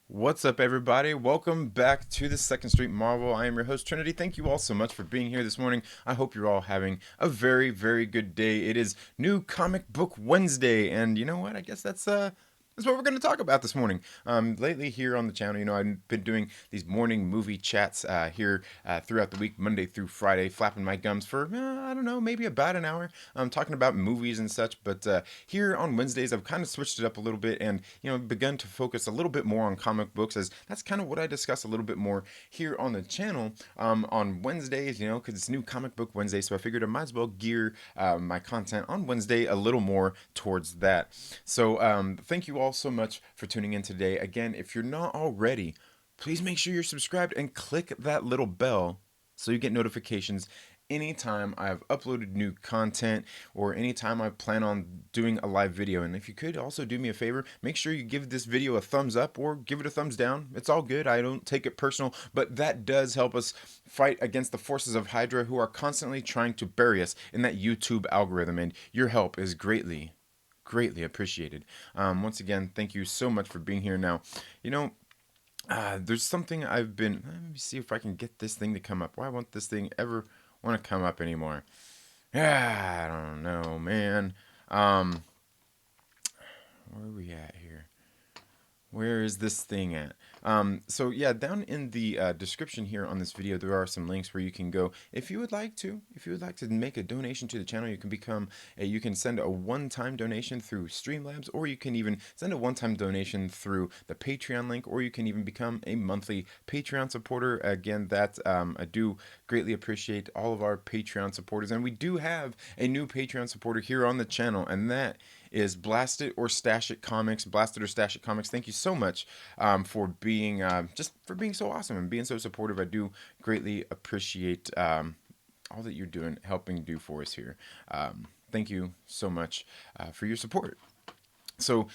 What's up, everybody? Welcome back to the Second Street Marvel. I am your host, Trinity. Thank you all so much for being here this morning. I hope you're all having a very, very good day. It is New Comic Book Wednesday, and you know what? I guess that's what we're going to talk about this morning. Lately here on the channel, I've been doing these morning movie chats here throughout the week, Monday through Friday, flapping my gums for, I don't know, maybe about an hour, talking about movies and such. But here on Wednesdays, I've kind of switched it up a little bit and, begun to focus a little bit more on comic books, as that's kind of what I discuss a little bit more here on the channel on Wednesdays, because it's New Comic Book Wednesday. So I figured I might as well gear my content on Wednesday a little more towards that. So thank you all so much for tuning in today. Again, if you're not already, please make sure you're subscribed and click that little bell so you get notifications anytime I've uploaded new content or anytime I plan on doing a live video. And if you could also do me a favor, make sure you give this video a thumbs up or give it a thumbs down. It's all good. I don't take it personal, but that does help us fight against the forces of Hydra, who are constantly trying to bury us in that YouTube algorithm, and your help is greatly appreciated. Once again, thank you so much for being here. Now, there's something I've been. Let me see if I can get this thing to come up. Why won't this thing ever want to come up anymore? Yeah, I don't know, man. Where are we at here? Where is this thing at? So yeah, down in the description here on this video, there are some links where you can go if you would like to. If you would like to make a donation to the channel, you can send a one-time donation through Streamlabs, or you can even send a one-time donation through the Patreon link, or you can even become a monthly Patreon supporter. Again, that I do greatly appreciate all of our Patreon supporters, and we do have a new Patreon supporter here on the channel, and that is Blasted or Stash It Comics. Blasted or Stash It Comics. Thank you so much for being so awesome and being so supportive. I do greatly appreciate all that you're doing, helping do for us here. Thank you so much for your support. So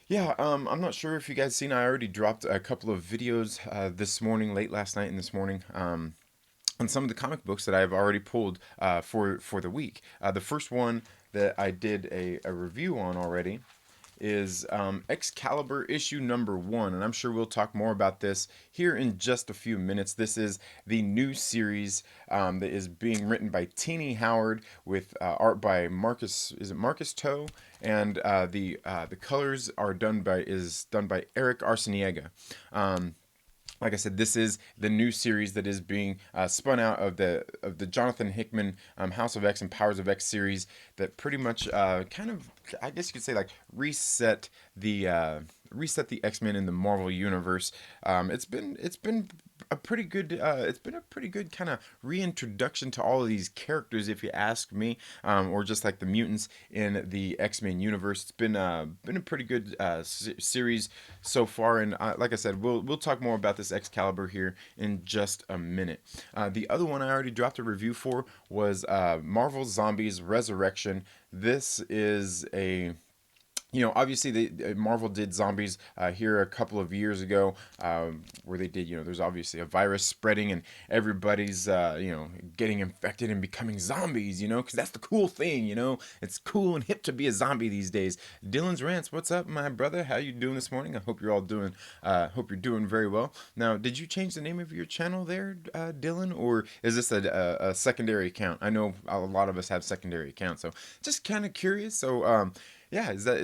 yeah, I'm not sure if you guys seen. I already dropped a couple of videos this morning, late last night and this morning. On some of the comic books that I've already pulled for the week. The first one that I did a review on already is Excalibur issue number 1, and I'm sure we'll talk more about this here in just a few minutes. This is the new series that is being written by Teeny Howard with art by Marcus Toe, and the colors are done by Eric Arciniega. Like I said, this is the new series that is being spun out of the Jonathan Hickman House of X and Powers of X series that pretty much kind of, I guess you could say, like reset the X-Men in the Marvel universe. It's been a pretty good kind of reintroduction to all of these characters, if you ask me, or just like the mutants in the X-Men universe. It's been a pretty good series so far, and like I said, we'll talk more about this Excalibur here in just a minute. The other one I already dropped a review for was Marvel Zombies Resurrection. This is a obviously Marvel did Zombies here a couple of years ago, where they did, there's obviously a virus spreading and everybody's, getting infected and becoming zombies, because that's the cool thing, it's cool and hip to be a zombie these days. Dylan's Rants, what's up, my brother? How you doing this morning? I hope you're all hope you're doing very well. Now, did you change the name of your channel there, Dylan, or is this a secondary account? I know a lot of us have secondary accounts, so just kind of curious. So, yeah, is that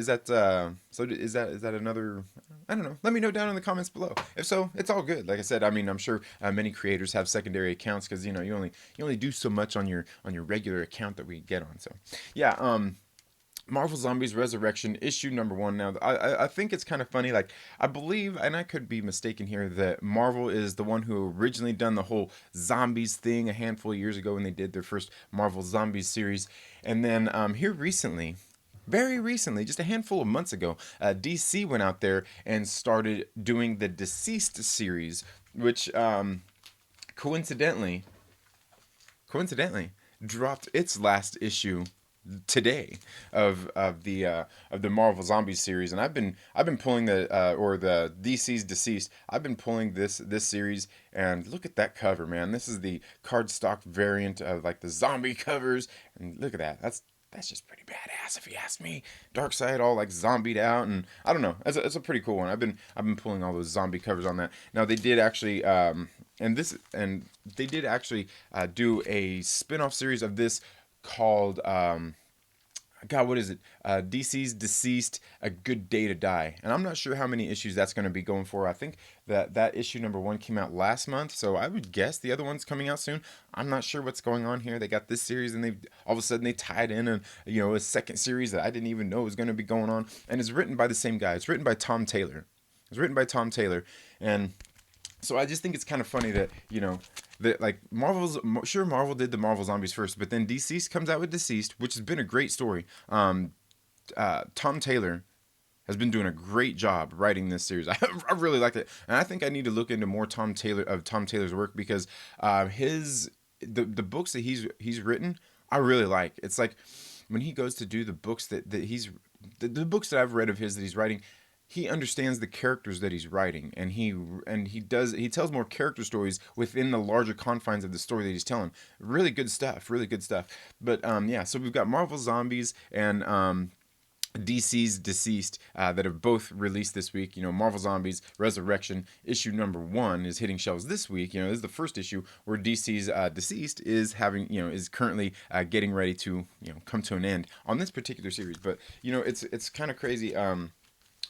another? I don't know. Let me know down in the comments below. If so, it's all good. Like I said, I mean, I'm sure many creators have secondary accounts because you only do so much on your regular account that we get on. So yeah, Marvel Zombies Resurrection issue number 1. Now, I think it's kind of funny. Like, I believe, and I could be mistaken here, that Marvel is the one who originally done the whole zombies thing a handful of years ago when they did their first Marvel Zombies series, and then here recently. Very recently, just a handful of months ago, DC went out there and started doing the Deceased series, which coincidentally dropped its last issue today of the Marvel Zombies series. And I've been pulling the DC's Deceased. I've been pulling this series, and look at that cover, man. This is the cardstock variant of like the zombie covers, and look at that. that's just pretty badass if you ask me. Darkseid all like zombied out, and I don't know. It's a pretty cool one. I've been pulling all those zombie covers on that. Now they did actually they did actually do a spin-off series of this called God, what is it? DC's Deceased, A Good Day to Die. And I'm not sure how many issues that's going to be going for. I think that issue number 1 came out last month, so I would guess the other one's coming out soon. I'm not sure what's going on here. They got this series, and they all of a sudden they tied in a second series that I didn't even know was going to be going on. And it's written by the same guy. It's written by Tom Taylor. And so I just think it's kind of funny that, that like Marvel did the Marvel Zombies first, but then DC comes out with Deceased, which has been a great story. Tom Taylor has been doing a great job writing this series. I really like it, and I think I need to look into more Tom Taylor's work, because the books that he's written, I really like. It's like when he goes to do the books the books that I've read of his that he's writing, he understands the characters that he's writing, and he tells more character stories within the larger confines of the story that he's telling. Really good stuff. But yeah, so we've got Marvel Zombies and DC's Deceased that have both released this week. Marvel Zombies Resurrection issue number 1 is hitting shelves this week. This is the first issue where DC's Deceased is is currently getting ready to come to an end on this particular series. But it's kind of crazy.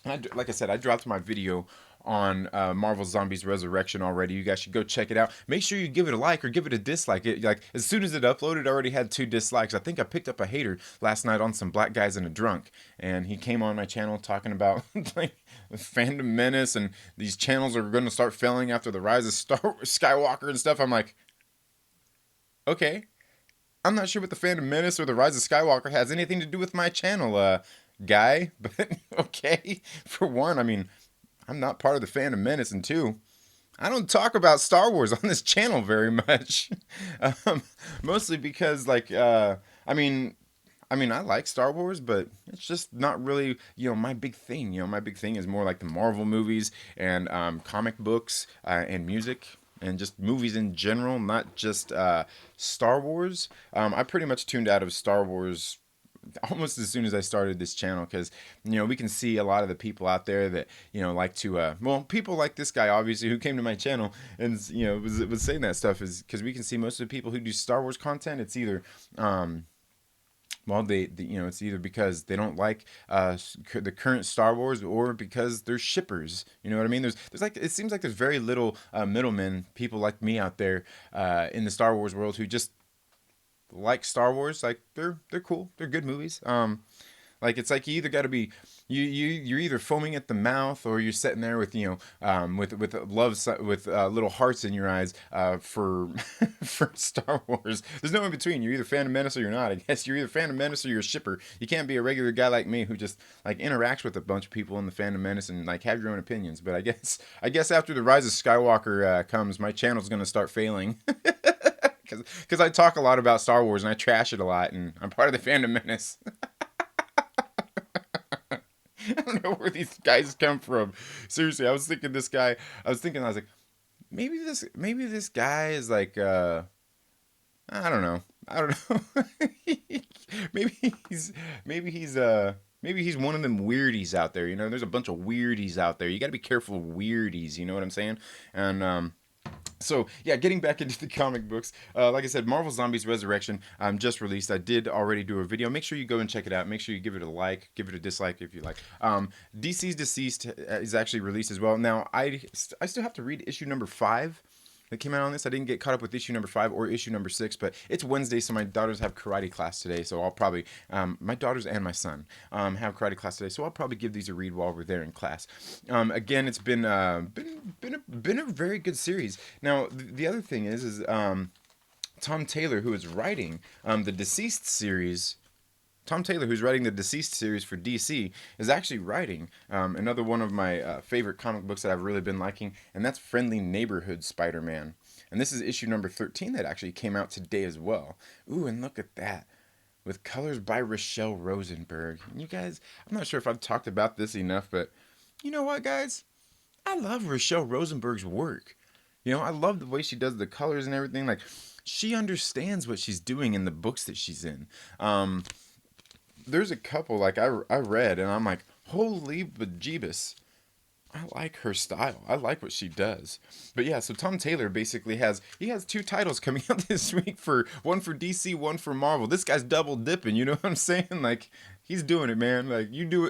Like I said, I dropped my video on Marvel Zombies Resurrection already. You guys should go check it out. Make sure you give it a like or give it a dislike. As soon as it uploaded, I already had 2 dislikes. I think I picked up a hater last night on some Black Guys and a Drunk, and he came on my channel talking about like fandom menace, and these channels are going to start failing after the rise of Skywalker and stuff. I'm like, okay, I'm not sure what the fandom menace or the rise of Skywalker has anything to do with my channel, guy, but okay. For one, I mean, I'm not part of the Phantom Menace, and 2, I don't talk about Star Wars on this channel very much. Mostly because, like, I mean, I like Star Wars, but it's just not really, my big thing. My big thing is more like the Marvel movies and comic books and music. And just movies in general, not just Star Wars. I pretty much tuned out of Star Wars almost as soon as I started this channel, because we can see a lot of the people out there that like to people like this guy, obviously, who came to my channel and was saying that stuff, is because we can see most of the people who do Star Wars content, it's either it's either because they don't like the current Star Wars, or because they're shippers. You know what I mean? There's like, it seems like there's very little middlemen, people like me out there in the Star Wars world, who just like Star Wars. Like, they're cool, they're good movies. Like, it's like you either got to be you're either foaming at the mouth, or you're sitting there with with love, with little hearts in your eyes for for Star Wars. There's no in between. You're either Phantom Menace or you're not. I guess you're either Phantom Menace or you're a shipper. You can't be a regular guy like me who just like interacts with a bunch of people in the Phantom Menace and like have your own opinions. But I guess after the rise of Skywalker comes, my channel's gonna start failing. Because I talk a lot about Star Wars and I trash it a lot, and I'm part of the Phantom Menace. I don't know where these guys come from. Seriously, I was thinking, I was like, maybe this guy is like, I don't know. maybe he's one of them weirdies out there. There's a bunch of weirdies out there. You got to be careful of weirdies. You know what I'm saying? And so, yeah, getting back into the comic books, like I said, Marvel Zombies Resurrection just released. I did already do a video. Make sure you go and check it out. Make sure you give it a like, give it a dislike if you like. DC's Deceased is actually released as well. Now, I still have to read issue number 5 that came out on this. I didn't get caught up with issue number 5 or issue number 6, but it's Wednesday, so my daughters have karate class today, so I'll probably, my daughters and my son have karate class today, so I'll probably give these a read while we're there in class. Again, it's been a very good series. Now, the other thing is Tom Taylor, who is writing the Deceased series, Tom Taylor, who's writing the Deceased series for DC, is actually writing another one of my favorite comic books that I've really been liking, and that's Friendly Neighborhood Spider-Man. And this is issue number 13 that actually came out today as well. Ooh, and look at that. With colors by Rochelle Rosenberg. And you guys, I'm not sure if I've talked about this enough, but you know what, guys? I love Rochelle Rosenberg's work. I love the way she does the colors and everything. Like, she understands what she's doing in the books that she's in. there's a couple like I read and I'm like, holy bejeebus. I like her style. I like what she does. But yeah, so Tom Taylor basically has two titles coming out this week, for one for DC, one for Marvel. This guy's double dipping, you know what I'm saying? Like, he's doing it, man. Like, you do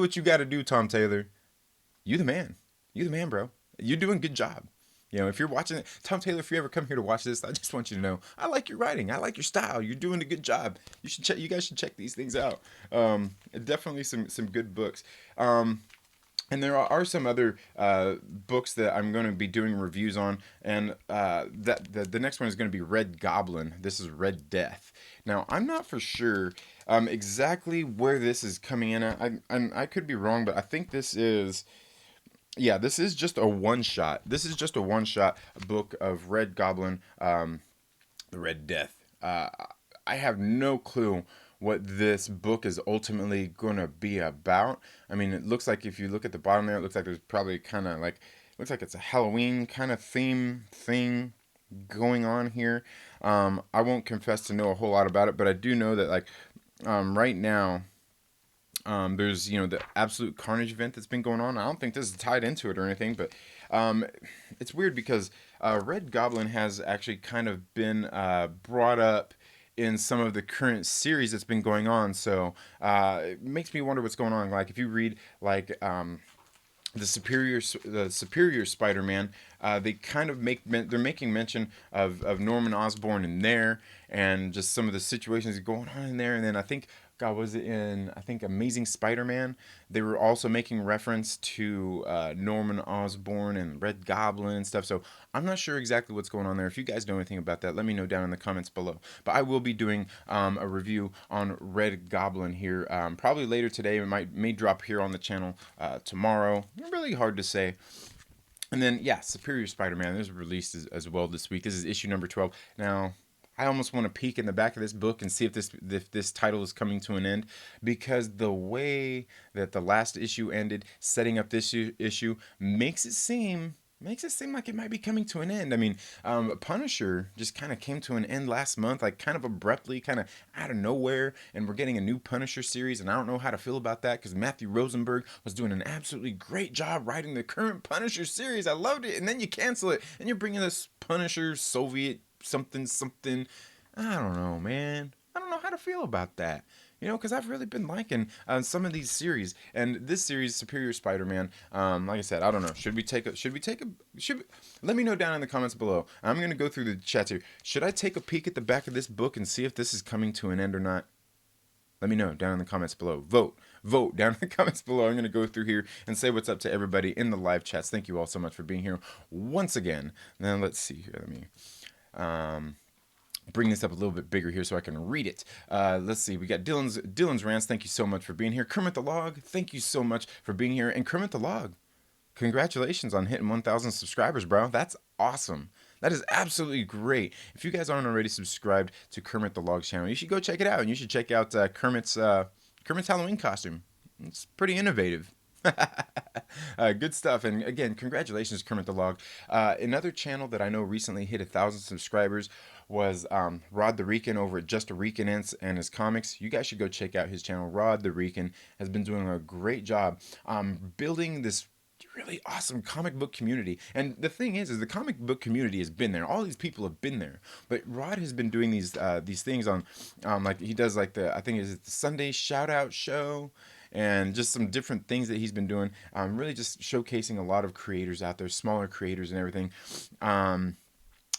what you got to do, Tom Taylor. You the man. You the man, bro. You're doing a good job. You know, if you're watching it, Tom Taylor, if you ever come here to watch this, I just want you to know I like your writing. I like your style. You're doing a good job. You should check. You guys should check these things out. Definitely some good books. And there are some other books that I'm going to be doing reviews on, and the next one is going to be Red Goblin. This is Red Death. Now, I'm not for sure exactly where this is coming in at. I could be wrong, but I think this is, yeah, this is just a one shot. This is just a one shot book of Red Goblin, the Red Death. I have no clue what this book is ultimately going to be about. I mean, it looks like, if you look at the bottom there, it looks like there's probably kind of like, looks like it's a Halloween kind of theme thing going on here. I won't confess to know a whole lot about it, but I do know that, like, right now, there's, you know, the Absolute Carnage event that's been going on. I don't think this is tied into it or anything, but it's weird because Red Goblin has actually kind of been brought up in some of the current series that's been going on. So it makes me wonder what's going on. Like, if you read like the superior Spider-Man, they kind of they're making mention of Norman Osborn in there, and just some of the situations going on in there. And then I think, God, was it in, I think, Amazing Spider-Man? They were also making reference to Norman Osborn and Red Goblin and stuff. So I'm not sure exactly what's going on there. If you guys know anything about that, let me know down in the comments below. But I will be doing a review on Red Goblin here probably later today. It may drop here on the channel tomorrow. Really hard to say. And then, yeah, Superior Spider-Man is released as well this week. This is issue number 12. Now, I almost want to peek in the back of this book and see if this title is coming to an end, because the way that the last issue ended, setting up this issue, makes it seem like it might be coming to an end. I mean, Punisher just kind of came to an end last month, like kind of abruptly, kind of out of nowhere, and we're getting a new Punisher series, and I don't know how to feel about that, because Matthew Rosenberg was doing an absolutely great job writing the current Punisher series. I loved it, and then you cancel it, and you're bringing this Punisher Soviet something. I don't know, man. I don't know how to feel about that. You know, because I've really been liking some of these series, and this series, Superior Spider-Man. Like I said, I don't know. Let me know down in the comments below. I'm gonna go through the chats here. Should I take a peek at the back of this book and see if this is coming to an end or not? Let me know down in the comments below. Vote down in the comments below. I'm going to go through here and say what's up to everybody in the live chats. Thank you all so much for being here once again. Now, let's see here. Let me bring this up a little bit bigger here so I can read it. Let's see. We got Dylan's Rants. Thank you so much for being here. Kermit the Log, thank you so much for being here. And Kermit the Log, congratulations on hitting 1,000 subscribers, bro. That's awesome. That is absolutely great. If you guys aren't already subscribed to Kermit the Log's channel, you should go check it out. And you should check out Kermit's Halloween costume. It's pretty innovative. Good stuff. And again, congratulations, Kermit the Log. Another channel that I know recently hit 1,000 subscribers was Rod the Rican over at Just a Rican and his comics. You guys should go check out his channel. Rod the Rican has been doing a great job building this really awesome comic book community. And the thing is the comic book community has been there. All these people have been there. But Rod has been doing these things on like he does, like I think it's the Sunday Shoutout show, and just some different things that he's been doing. Really just showcasing a lot of creators out there, smaller creators and everything.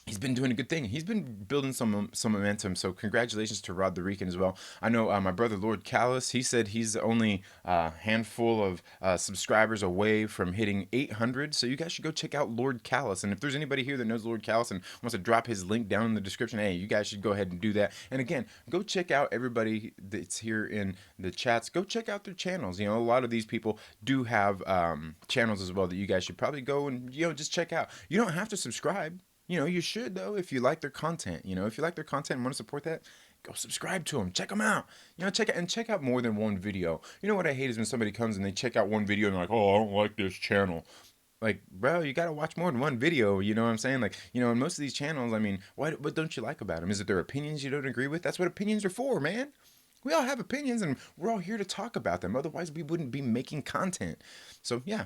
He's been doing a good thing. He's been building some momentum. So congratulations to Rod the Rican as well. I know my brother Lord Callus, he said he's only a handful of subscribers away from hitting 800. So you guys should go check out Lord Callus. And if there's anybody here that knows Lord Callus and wants to drop his link down in the description, hey, you guys should go ahead and do that. And again, go check out everybody that's here in the chats. Go check out their channels. You know, a lot of these people do have channels as well that you guys should probably go and, you know, just check out. You don't have to subscribe. You know, you should, though, if you like their content. You know, if you like their content and want to support that, go subscribe to them. Check them out. You know, check out more than one video. You know what I hate is when somebody comes and they check out one video and they're like, oh, I don't like this channel. Like, bro, you got to watch more than one video. You know what I'm saying? Like, you know, in most of these channels, I mean, what don't you like about them? Is it their opinions you don't agree with? That's what opinions are for, man. We all have opinions, and we're all here to talk about them. Otherwise, we wouldn't be making content. So yeah,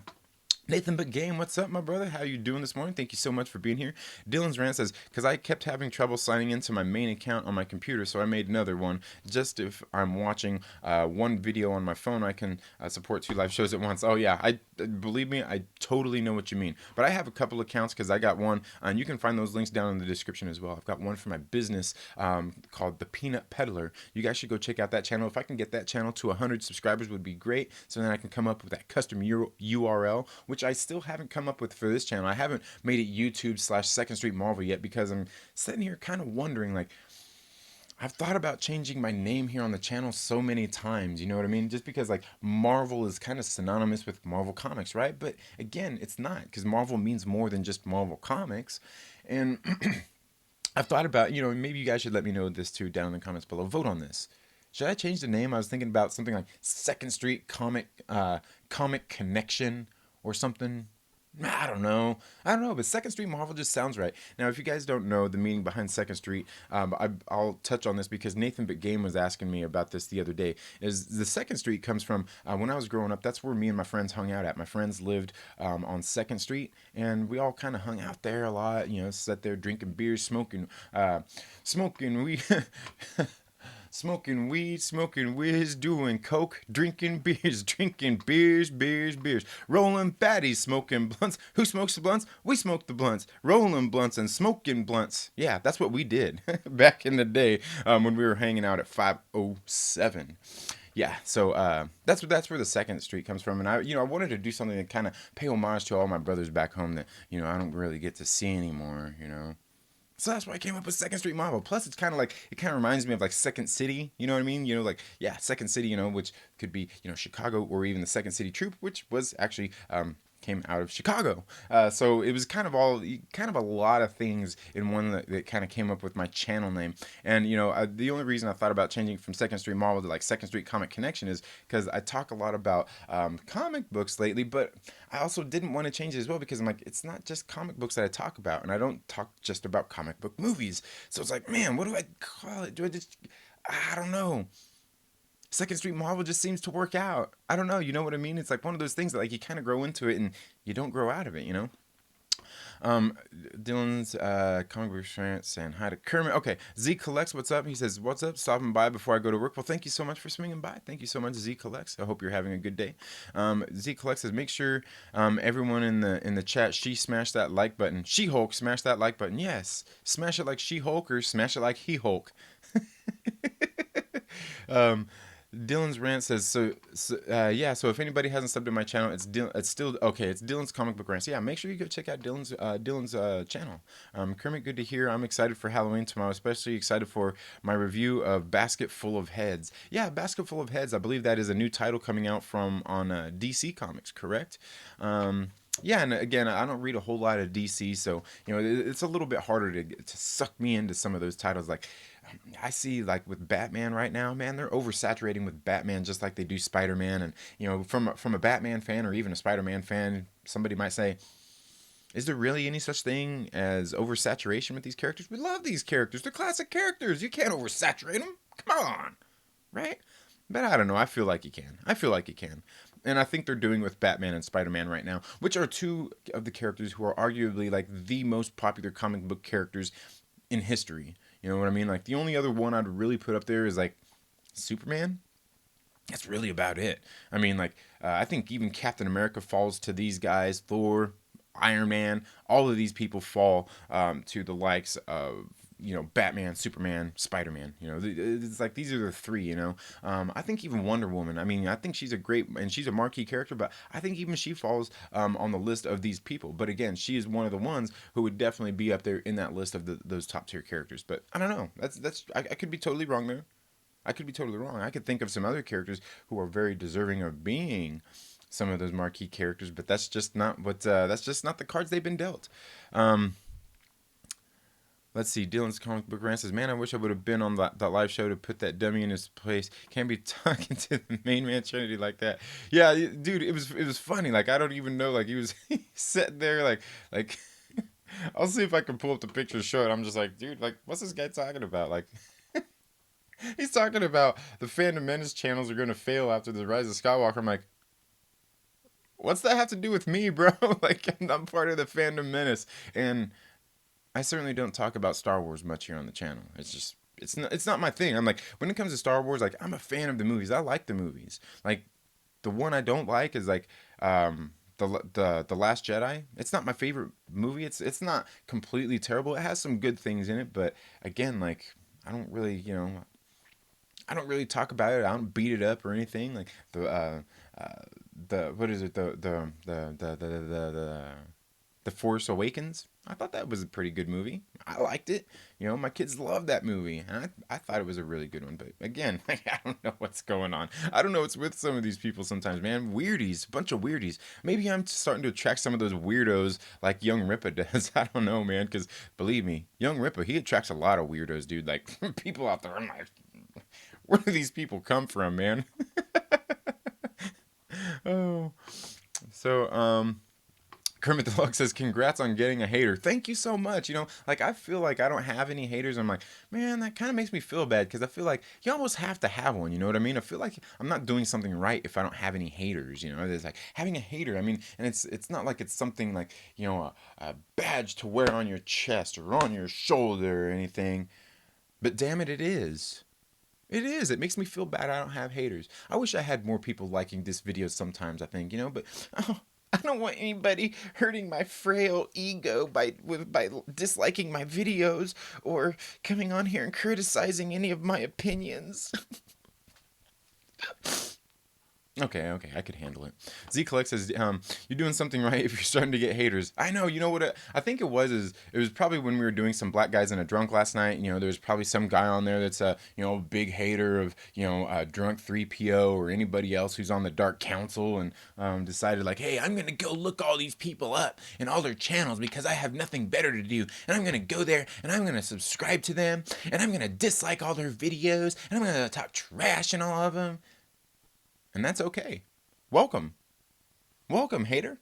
Nathan But Game, what's up, my brother? How you doing this morning? Thank you so much for being here. Dylan's Rant says, because I kept having trouble signing into my main account on my computer, so I made another one. Just if I'm watching one video on my phone, I can support 2 live shows at once. Oh yeah, I believe me, I totally know what you mean. But I have a couple accounts because I got one, and you can find those links down in the description as well. I've got one for my business called The Peanut Peddler. You guys should go check out that channel. If I can get that channel to 100 subscribers, would be great. So then I can come up with that custom URL, which I still haven't come up with for this channel. I haven't made it YouTube/Second Street Marvel yet because I'm sitting here kind of wondering, like, I've thought about changing my name here on the channel so many times, you know what I mean? Just because, like, Marvel is kind of synonymous with Marvel Comics, right? But again, it's not, because Marvel means more than just Marvel Comics. And I've thought about, maybe you guys should let me know this too down in the comments below. Vote on this. Should I change the name? I was thinking about something like Second Street Comic Connection or something. I don't know, but Second Street Marvel just sounds right. Now, if you guys don't know the meaning behind Second Street, I'll touch on this because Nathan But Game was asking me about this the other day. Is the Second Street comes from when I was growing up, that's where me and my friends hung out at. My friends lived on Second Street, and we all kind of hung out there a lot, sat there drinking beers, smoking weed. Smoking weed, smoking whiz, doing coke, drinking beers, rolling baddies, smoking blunts. Who smokes the blunts? We smoke the blunts, rolling blunts and smoking blunts. Yeah, that's what we did back in the day when we were hanging out at 507. Yeah, so that's where the Second Street comes from, and I wanted to do something to kind of pay homage to all my brothers back home that I don't really get to see anymore. So that's why I came up with Second Street Marvel. Plus, it kind of reminds me of like Second City. You know what I mean? Second City. Which could be Chicago, or even the Second City Troop, which was actually came out of Chicago. So it was kind of a lot of things in one that kind of came up with my channel name. And the only reason I thought about changing from Second Street Marvel to like Second Street Comic Connection is because I talk a lot about comic books lately, but I also didn't want to change it as well because I'm like, it's not just comic books that I talk about, and I don't talk just about comic book movies. So it's like, man, what do I call it? I don't know. Second Street Marvel just seems to work out. I don't know, you know what I mean? It's like one of those things that like you kind of grow into it and you don't grow out of it. Dylan's comic book rant saying hi to Kermit. Okay, Z Collects, what's up? He says, what's up? Stopping by before I go to work. Well, thank you so much for swinging by. Thank you so much, Z Collects. I hope you're having a good day. Z Collects says, make sure everyone in the chat, she smashed that like button. She-Hulk, smash that like button. Yes, smash it like She-Hulk or smash it like He-Hulk. Dylan's Rant says, so if anybody hasn't subbed to my channel, it's Dylan's Comic Book Rants. Yeah, make sure you go check out Dylan's channel. Kermit, good to hear. I'm excited for Halloween tomorrow, especially excited for my review of Basket Full of Heads. Yeah, Basket Full of Heads, I believe that is a new title coming out on DC Comics, correct? Yeah, and again, I don't read a whole lot of DC, so it's a little bit harder to suck me into some of those titles. Like I see, like with Batman right now, man, they're oversaturating with Batman just like they do Spider-Man. And from a Batman fan or even a Spider-Man fan, somebody might say, is there really any such thing as oversaturation with these characters? We love these characters. They're classic characters. You can't oversaturate them. Come on, right? But I don't know. I feel like you can. And I think they're doing with Batman and Spider-Man right now, which are two of the characters who are arguably like the most popular comic book characters in history. You know what I mean? Like the only other one I'd really put up there is like Superman. That's really about it. I mean, like I think even Captain America falls to these guys. Thor, Iron Man, all of these people fall to the likes of Batman, Superman, Spider-Man. It's like these are the three. I think even Wonder Woman. I mean, I think she's she's a marquee character, but I think even she falls on the list of these people. But again, she is one of the ones who would definitely be up there in that list of those top tier characters. But I don't know. I could be totally wrong there. I could be totally wrong. I could think of some other characters who are very deserving of being some of those marquee characters, but that's just not the cards they've been dealt. Let's see. Dylan's Comic Book Rant says, man, I wish I would have been on that live show to put that dummy in his place. Can't be talking to the main man Trinity like that. Yeah, dude, it was funny. Like, I don't even know. Like, he was sitting there like I'll see if I can pull up the picture to show it. I'm just like, dude, like, what's this guy talking about? Like, He's talking about the Phantom Menace channels are going to fail after the Rise of Skywalker. I'm like, what's that have to do with me, bro? Like, I'm part of the Phantom Menace, and I certainly don't talk about Star Wars much here on the channel. It's just it's not my thing. I'm like, when it comes to Star Wars, like, I'm a fan of the movies. I like the movies. Like, the one I don't like is like the Last Jedi. It's not my favorite movie. It's not completely terrible. It has some good things in it, but again, like, I don't really, I don't really talk about it. I don't beat it up or anything. Like uh the what is it? The Force Awakens. I thought that was a pretty good movie. I liked it. My kids love that movie, and I thought it was a really good one. But again, like, I don't know what's going on. I don't know what's with some of these people sometimes, man. Weirdies, a bunch of weirdies. Maybe I'm starting to attract some of those weirdos like Young Rippa does. I don't know, man. Because believe me, Young Rippa, he attracts a lot of weirdos, dude. Like, people out there. I'm like, where do these people come from, man? Oh, so Kermit the Lug says, "Congrats on getting a hater." Thank you so much. Like, I feel like I don't have any haters. I'm like, man, that kind of makes me feel bad because I feel like you almost have to have one. You know what I mean? I feel like I'm not doing something right if I don't have any haters. There's like having a hater. I mean, and it's not like it's something like a badge to wear on your chest or on your shoulder or anything. But damn it, it is. It is. It makes me feel bad I don't have haters. I wish I had more people liking this video sometimes, I think, but oh, I don't want anybody hurting my frail ego by disliking my videos or coming on here and criticizing any of my opinions. Okay, I could handle it. Z Collect says, "You're doing something right if you're starting to get haters." I know. You know what? I think it was probably when we were doing some Black Guys in a Drunk last night. There's probably some guy on there that's a big hater of Drunk 3PO or anybody else who's on the Dark Council and decided like, hey, I'm gonna go look all these people up and all their channels because I have nothing better to do, and I'm gonna go there and I'm gonna subscribe to them and I'm gonna dislike all their videos and I'm gonna talk trash in all of them. And that's okay. Welcome. Welcome, hater.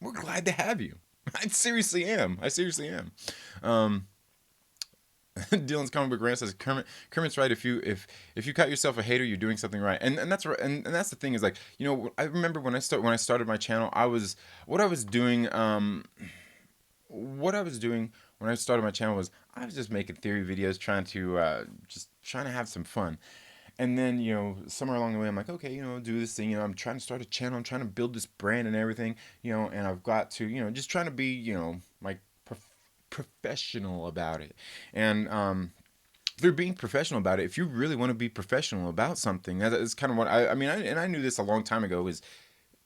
We're glad to have you. I seriously am. Um, Dylan's comic book rant says Kermit's right. If you cut yourself a hater, you're doing something right. And that's right. And that's the thing is, like, I remember when I started my channel, what I was doing when I started my channel was I was just making theory videos, trying to have some fun. And then, somewhere along the way, I'm like, okay, do this thing. I'm trying to start a channel. I'm trying to build this brand and everything, and I've got to, just trying to be, like professional about it. And through being professional about it, if you really want to be professional about something, that's kind of what I mean, I knew this a long time ago, is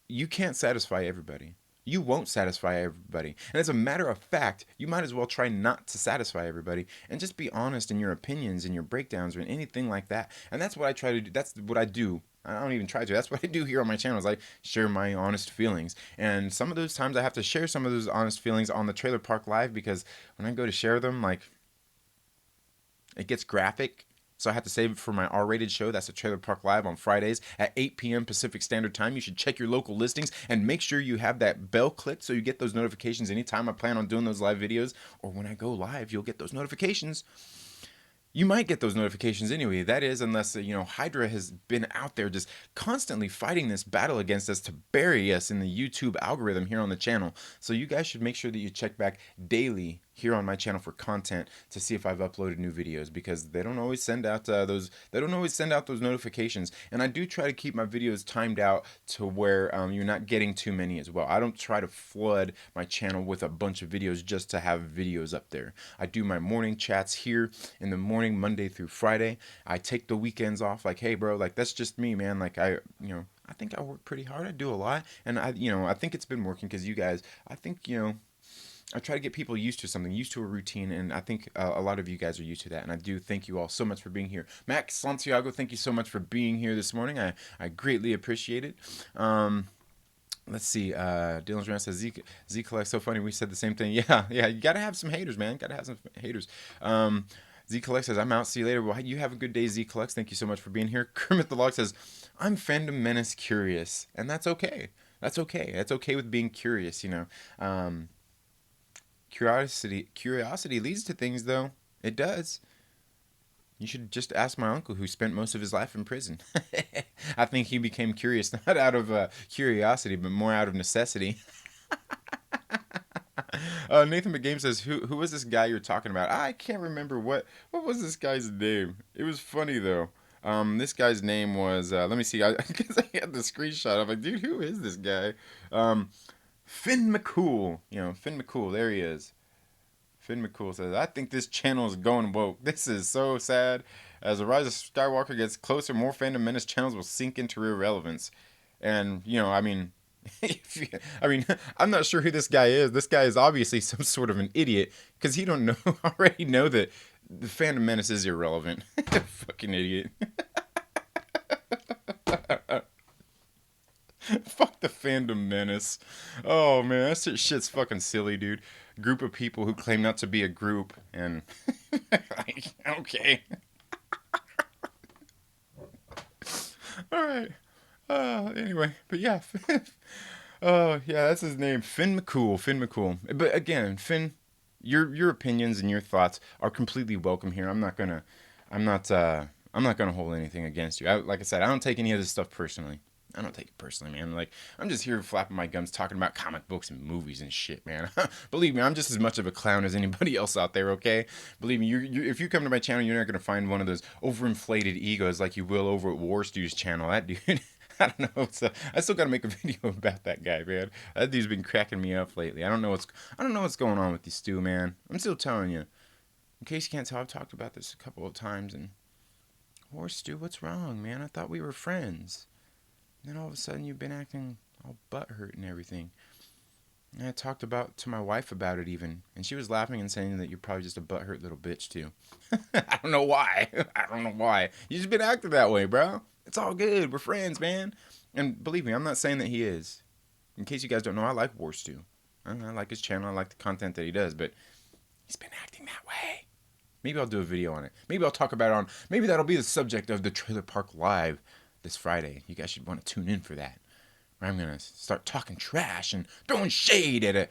you can't satisfy everybody. You won't satisfy everybody. And as a matter of fact, you might as well try not to satisfy everybody and just be honest in your opinions and your breakdowns or anything like that. And that's what I try to do. That's what I do. I don't even try to. That's what I do here on my channel, is I share my honest feelings. And some of those times I have to share some of those honest feelings on the Trailer Park Live, because when I go to share them, like, it gets graphic. So I have to save it for my R-rated show. That's the Trailer Park Live on Fridays at 8 p.m. Pacific Standard Time. You should check your local listings and make sure you have that bell clicked so you get those notifications anytime I plan on doing those live videos. Or when I go live, you'll get those notifications. You might get those notifications anyway. That is, unless, Hydra has been out there just constantly fighting this battle against us to bury us in the YouTube algorithm here on the channel. So you guys should make sure that you check back daily here on my channel for content to see if I've uploaded new videos, because they don't always send out those notifications. And I do try to keep my videos timed out to where you're not getting too many as well. I don't try to flood my channel with a bunch of videos just to have videos up there. I do my morning chats here in the morning, Monday through Friday. I take the weekends off. Like, hey bro, like, that's just me, man. Like, I think I work pretty hard. I do a lot, and I think it's been working, because you guys, I think, I try to get people used to something, used to a routine, and I think a lot of you guys are used to that, and I do thank you all so much for being here. Mack Santiago, thank you so much for being here this morning. I greatly appreciate it. Let's see. Dylan's rant says, Z Collect, so funny. We said the same thing. Yeah. You gotta have some haters, man. Gotta have some haters. Z Collect says, I'm out. See you later. Well, you have a good day, Z Collect. Thank you so much for being here. Kermit the Log says, I'm Phantom Menace curious, and that's okay. That's okay. That's okay with being curious. Curiosity leads to things, though. It does. You should just ask my uncle who spent most of his life in prison. I think he became curious not out of curiosity, but more out of necessity. Nathan McGame says, "Who was this guy you're talking about?" I can't remember what was this guy's name. It was funny though. This guy's name was let me see, because I had the screenshot. I'm like, dude, who is this guy? Finn McCool. Finn McCool. There he is. Finn McCool says, "I think this channel is going woke. This is so sad. As the rise of Skywalker gets closer, more Fandom Menace channels will sink into irrelevance." And I mean, I'm not sure who this guy is. This guy is obviously some sort of an idiot because he don't know already know that the Phantom Menace is irrelevant. Fucking idiot. Fuck the Phantom Menace. Oh man, that shit's fucking silly, dude. Group of people who claim not to be a group, and like, okay. All right. Anyway, but yeah. Oh yeah, that's his name, Finn McCool. Finn McCool. But again, Finn, your opinions and your thoughts are completely welcome here. I'm not gonna hold anything against you. Like I said, I don't take any of this stuff personally. I don't take it personally, man. Like, I'm just here flapping my gums talking about comic books and movies and shit, man. Believe me, I'm just as much of a clown as anybody else out there, okay? Believe me, if you come to my channel, you're not going to find one of those overinflated egos like you will over at War Stew's channel. That dude, I don't know. I still got to make a video about that guy, man. That dude's been cracking me up lately. I don't know what's going on with you, Stu, man. I'm still telling you. In case you can't tell, I've talked about this a couple of times. And War Stew, what's wrong, man? I thought we were friends. And then all of a sudden you've been acting all butthurt and everything. And I talked to my wife about it even. And she was laughing and saying that you're probably just a butthurt little bitch too. I don't know why. I don't know why. You just been acting that way, bro. It's all good. We're friends, man. And believe me, I'm not saying that he is. In case you guys don't know, I like War Stew. I like his channel. I like the content that he does. But he's been acting that way. Maybe I'll do a video on it. Maybe I'll talk about it maybe that'll be the subject of the Trailer Park Live this Friday. You guys should want to tune in for that. Where I'm going to start talking trash and throwing shade at a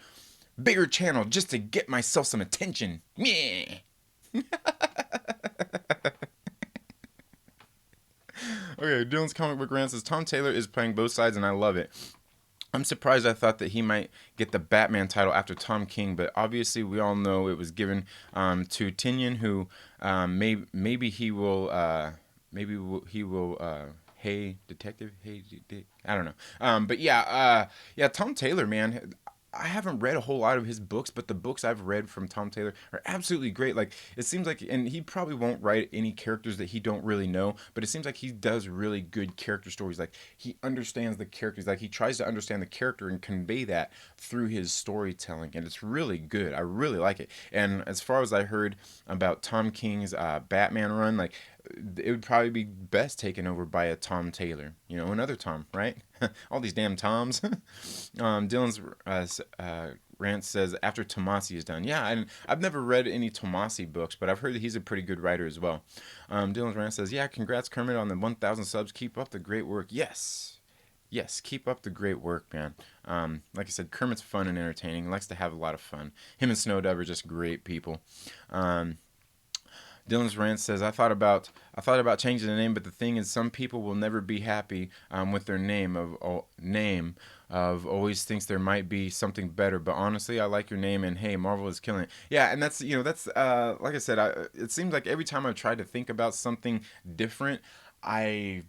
bigger channel just to get myself some attention. Yeah. Okay, Dylan's Comic Book Rant says, "Tom Taylor is playing both sides and I love it. I'm surprised. I thought that he might get the Batman title after Tom King, but obviously we all know it was given to Tinian, who maybe he will hey detective, hey, I don't know. But yeah, Tom Taylor, man. I haven't read a whole lot of his books, but the books I've read from Tom Taylor are absolutely great. Like, it seems like, and he probably won't write any characters that he don't really know, but it seems like he does really good character stories. Like, he understands the characters. Like, he tries to understand the character and convey that through his storytelling, and it's really good. I really like it. And as far as I heard about Tom King's Batman run, like, it would probably be best taken over by a Tom Taylor, another Tom, right? All these damn Toms. Dylan's rant says, "After Tomasi is done." Yeah, and I've never read any Tomasi books, but I've heard that he's a pretty good writer as well. Dylan's rant says, "Yeah, congrats Kermit on the 1,000 subs. Keep up the great work." Yes, keep up the great work, man. Like I said, Kermit's fun and entertaining. He likes to have a lot of fun. Him and Snowdove are just great people. Dylan's rant says, I thought about changing the name, but the thing is, some people will never be happy with their name of always thinks there might be something better. But honestly, I like your name, and hey, Marvel is killing it. Yeah, and that's like I said, it seems like every time I've tried to think about something different, I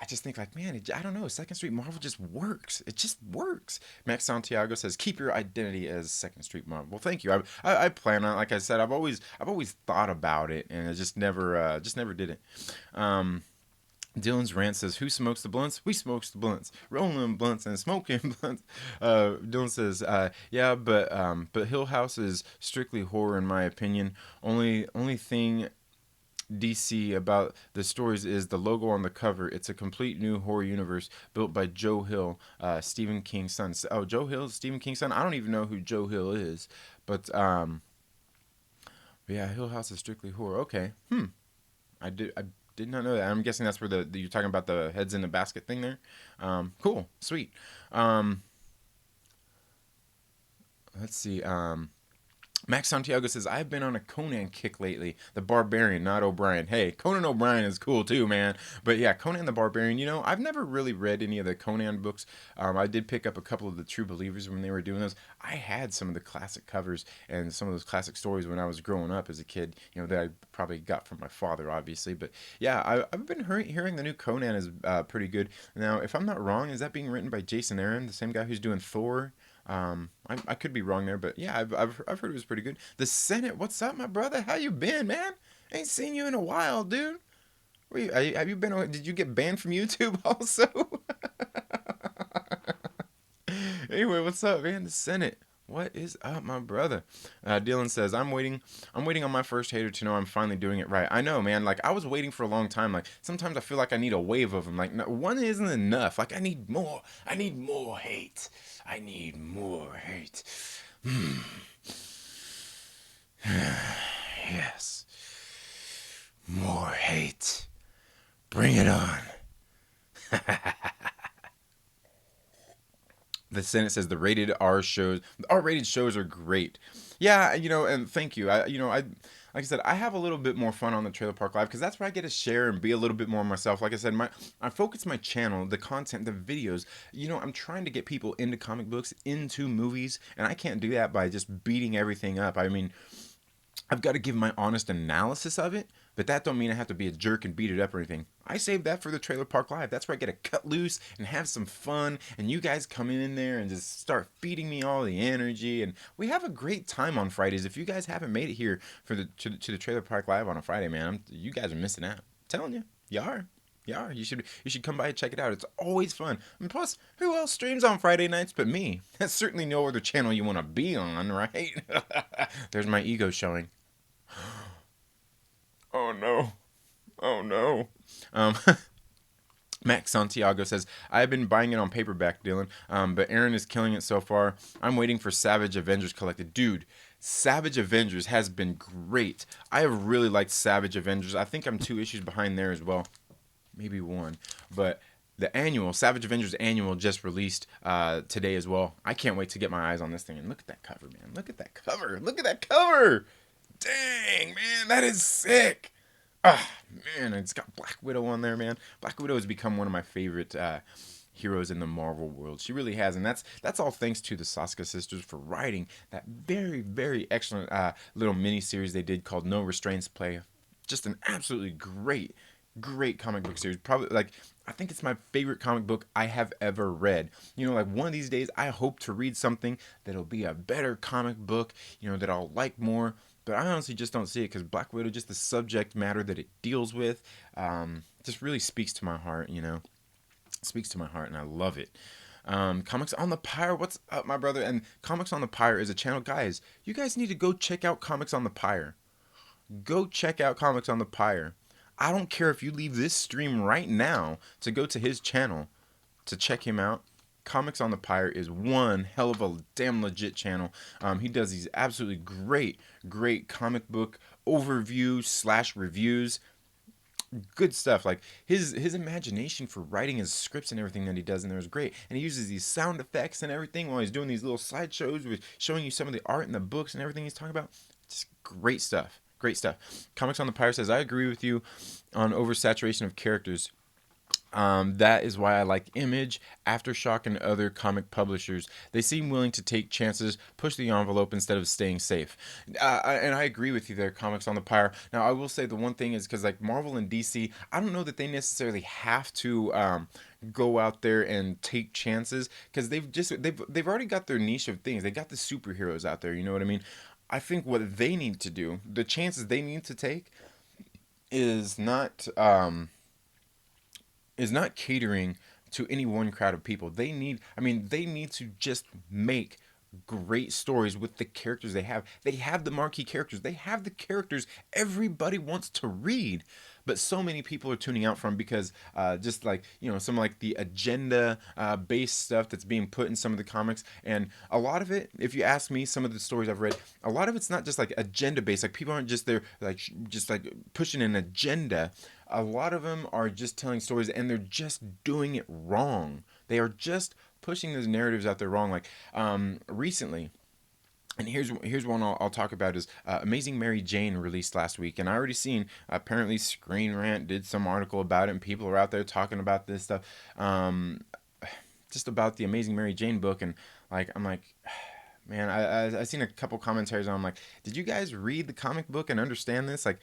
just think like, man, I don't know. Second Street Marvel just works. It just works. Mack Santiago says, "Keep your identity as Second Street Marvel." Well, thank you. I plan on it. Like I said, I've always thought about it, and I just never did it. Dylan's rant says, "Who smokes the blunts? We smokes the blunts, rolling blunts and smoking blunts." Dylan says, "Yeah, but Hill House is strictly horror in my opinion. Only thing DC about the stories is the logo on the cover. It's a complete new horror universe built by Joe Hill, Stephen King's son." Oh, Joe Hill, Stephen King's son. I don't even know who Joe Hill is, but yeah, Hill House is strictly horror. Okay, I did not know that. I'm guessing that's where you're talking about the heads in the basket thing there. Cool, sweet. Let's see. Mack Santiago says, I've been on a Conan kick lately. The Barbarian, not O'Brien. Hey, Conan O'Brien is cool too, man. But yeah, Conan the Barbarian, I've never really read any of the Conan books. I did pick up a couple of the True Believers when they were doing those. I had some of the classic covers and some of those classic stories when I was growing up as a kid, that I probably got from my father, obviously. But yeah, I've been hearing the new Conan is pretty good. Now, if I'm not wrong, is that being written by Jason Aaron, the same guy who's doing Thor? I could be wrong there, but yeah, I've heard it was pretty good. The Senate, what's up, my brother? How you been, man? Ain't seen you in a while, dude. Have you been? Did you get banned from YouTube also? Anyway, what's up, man? The Senate. What is up, my brother? Dylan says, I'm waiting on my first hater to know I'm finally doing it right. I know, man. Like, I was waiting for a long time. Like, sometimes I feel like I need a wave of them. Like, no, one isn't enough. Like, I need more. I need more hate. I need more hate. Yes. More hate. Bring it on. The Senate says the R-rated shows are great. Yeah, and thank you. Like I said, I have a little bit more fun on the Trailer Park Live because that's where I get to share and be a little bit more myself. Like I said, I focus my channel, the content, the videos. I'm trying to get people into comic books, into movies, and I can't do that by just beating everything up. I mean, I've got to give my honest analysis of it, but that don't mean I have to be a jerk and beat it up or anything. I save that for the Trailer Park Live. That's where I get to cut loose and have some fun, and you guys come in there and just start feeding me all the energy, and we have a great time on Fridays. If you guys haven't made it here to the Trailer Park Live on a Friday, man, you guys are missing out. I'm telling you, you are. Yeah, you should come by and check it out. It's always fun. And plus, who else streams on Friday nights but me? That's certainly no other channel you want to be on, right? There's my ego showing. Oh no. Oh no. Mack Santiago says, I've been buying it on paperback, Dylan, but Aaron is killing it so far. I'm waiting for Savage Avengers Collected. Dude, Savage Avengers has been great. I have really liked Savage Avengers. I think I'm 2 issues behind there as well. Maybe 1. But the annual, Savage Avengers annual just released today as well. I can't wait to get my eyes on this thing. And look at that cover, man. Look at that cover. Look at that cover. Dang, man, that is sick. Ah, man, it's got Black Widow on there, man. Black Widow has become one of my favorite heroes in the Marvel world. She really has, and that's all thanks to the Saska sisters for writing that very, very excellent little mini series they did called No Restraints Play. Just an absolutely great comic book series. Probably, I think it's my favorite comic book I have ever read. Like one of these days, I hope to read something that'll be a better comic book, that I'll like more. But I honestly just don't see it because Black Widow, just the subject matter that it deals with, just really speaks to my heart, Speaks to my heart, and I love it. Comics on the Pyre, what's up, my brother? And Comics on the Pyre is a channel. Guys, you guys need to go check out Comics on the Pyre. Go check out Comics on the Pyre. I don't care if you leave this stream right now to go to his channel to check him out. Comics on the Pyre is one hell of a damn legit channel. He does these absolutely great comic book overview / reviews. Good stuff. Like his imagination for writing his scripts and everything that he does in there is great. And he uses these sound effects and everything while he's doing these little slideshows with showing you some of the art in the books and everything he's talking about. Just great stuff. Great stuff. Comics on the Pyre says, I agree with you on oversaturation of characters. That is why I like Image, Aftershock, and other comic publishers. They seem willing to take chances, push the envelope instead of staying safe. And I agree with you there, Comics on the Pyre. Now, I will say the one thing is because like Marvel and DC, I don't know that they necessarily have to go out there and take chances because they've already got their niche of things. They got the superheroes out there. You know what I mean? I think what they need to do, the chances they need to take, is not catering to any one crowd of people. They need to just make great stories with the characters they have. They have the marquee characters. They have the characters everybody wants to read. But so many people are tuning out from because just like, some like the agenda based stuff that's being put in some of the comics. And a lot of it, if you ask me, some of the stories I've read, a lot of it's not just like agenda based. Like people aren't just there just pushing an agenda. A lot of them are just telling stories and they're just doing it wrong. They are just pushing those narratives out there wrong. Like recently, And here's one I'll talk about is Amazing Mary Jane released last week, and I already seen apparently Screen Rant did some article about it, and people are out there talking about this stuff, um, just about the Amazing Mary Jane book, and like I'm like, man, I seen a couple commentaries, and I'm like, did you guys read the comic book and understand this? Like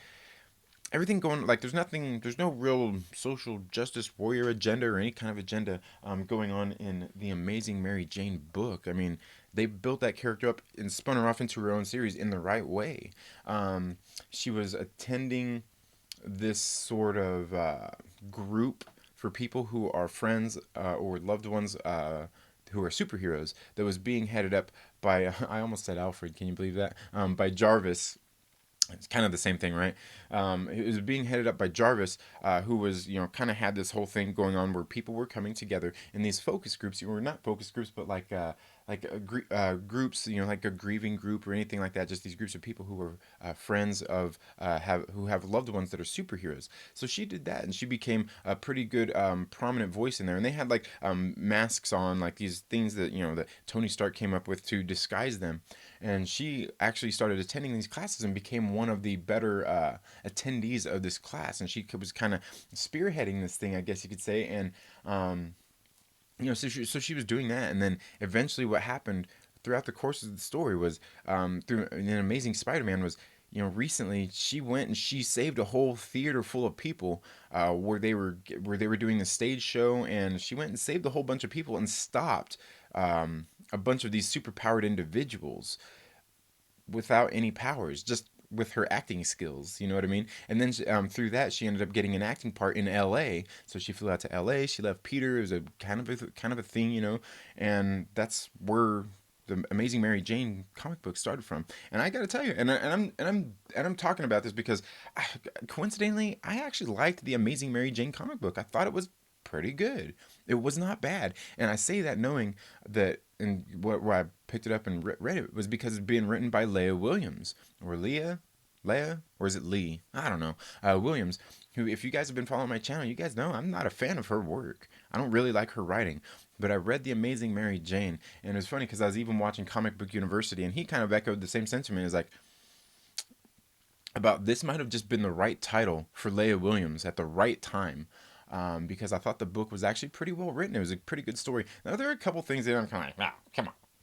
everything going like there's no real social justice warrior agenda or any kind of agenda going on in the Amazing Mary Jane book. I mean, they built that character up and spun her off into her own series in the right way. She was attending this sort of group for people who are friends or loved ones who are superheroes that was being headed up by I almost said Alfred, can you believe that, by Jarvis. It's kind of the same thing, right? It was being headed up by Jarvis, who was, kind of had this whole thing going on where people were coming together in these focus groups. You were not focus groups, but groups, like a grieving group or anything like that. Just these groups of people who were friends of who have loved ones that are superheroes. So she did that, and she became a pretty good prominent voice in there. And they had like masks on, like these things that that Tony Stark came up with to disguise them. And she actually started attending these classes and became one of the better attendees of this class. And she was kind of spearheading this thing, I guess you could say. And so she was doing that, and then eventually, what happened throughout the course of the story was, through an Amazing Spider-Man was, recently she went and she saved a whole theater full of people, where they were doing a stage show, and she went and saved a whole bunch of people and stopped a bunch of these superpowered individuals without any powers, just with her acting skills. You know what I mean? And then through that, she ended up getting an acting part in L.A. So she flew out to L.A. She left Peter. It was a kind of a thing, and that's where the Amazing Mary Jane comic book started from. And I got to tell you, and I'm talking about this because, coincidentally, I actually liked the Amazing Mary Jane comic book. I thought it was pretty good. It was not bad, and I say that knowing that, and where I picked it up and read it was because it's being written by Leah Williams, or Leah, or is it Lee? I don't know. Williams, who, if you guys have been following my channel, you guys know I'm not a fan of her work. I don't really like her writing, but I read The Amazing Mary Jane, and it was funny because I was even watching Comic Book University, and he kind of echoed the same sentiment. It's like, about this might have just been the right title for Leah Williams at the right time. Because I thought the book was actually pretty well written. It was a pretty good story. Now, there are a couple things that I'm kind of like, wow,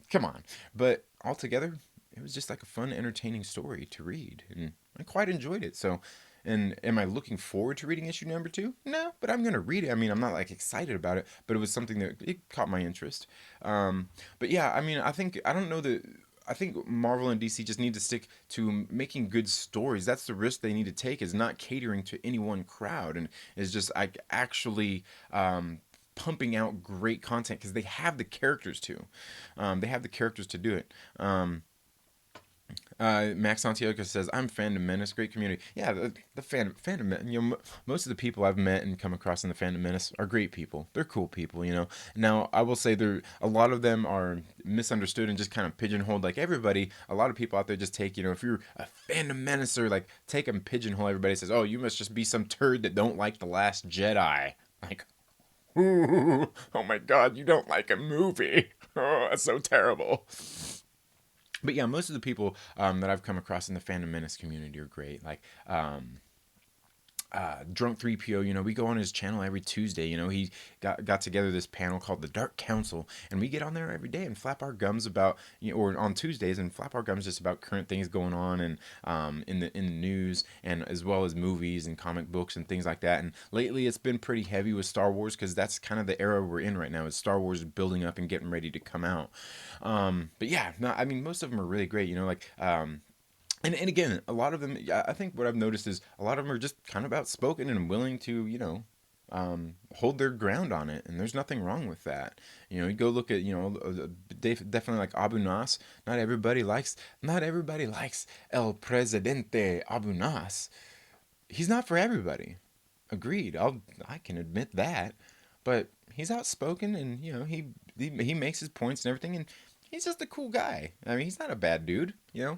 come on. But altogether, it was just like a fun, entertaining story to read. And I quite enjoyed it. So, and am I looking forward to reading issue number 2? No, but I'm going to read it. I mean, I'm not like excited about it, but it was something that it caught my interest. But yeah, I mean, I don't know that. I think Marvel and DC just need to stick to making good stories. That's the risk they need to take, is not catering to any one crowd, and is just like actually pumping out great content because they have the characters to. They have the characters to do it. Mack Santiago says, "I'm Fandom Menace, great community." Yeah, the Fandom Menace. Most of the people I've met and come across in the Fandom Menace are great people. They're cool people. Now, I will say a lot of them are misunderstood and just kind of pigeonholed. Like everybody, a lot of people out there just take, if you're a Fandom Menacer, like take and pigeonhole everybody. Says, "Oh, you must just be some turd that don't like The Last Jedi." Like, ooh, oh my God, you don't like a movie? Oh, that's so terrible. But yeah, most of the people that I've come across in the Phantom Menace community are great. Like Drunk 3PO, we go on his channel every Tuesday. He got together this panel called the Dark Council, and we get on there every day and flap our gums about, or on Tuesdays, and flap our gums just about current things going on, and in the news, and as well as movies and comic books and things like that. And lately, it's been pretty heavy with Star Wars because that's kind of the era we're in right now. Is Star Wars building up and getting ready to come out. But yeah, no, I mean, most of them are really great. And again, a lot of them, I think what I've noticed is a lot of them are just kind of outspoken and willing to, hold their ground on it. And there's nothing wrong with that. You go look at, definitely like Abu Nas. Not everybody likes El Presidente Abu Nas. He's not for everybody. Agreed. I can admit that. But he's outspoken, and, he makes his points and everything. And he's just a cool guy. I mean, he's not a bad dude,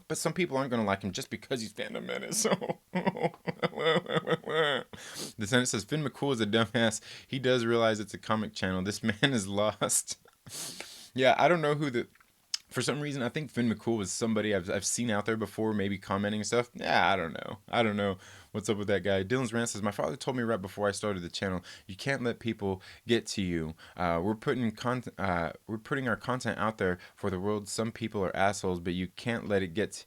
But some people aren't going to like him just because he's Phantom Menace. So, the Senate says Finn McCool is a dumbass. He does realize it's a comic channel. This man is lost. Yeah, I don't know who the For some reason, I think Finn McCool was somebody I've seen out there before, maybe commenting stuff. Yeah, I don't know. I don't know what's up with that guy. Dylan's rant says, my father told me right before I started the channel, you can't let people get to you. We're putting our content out there for the world. Some people are assholes, but you can't let it get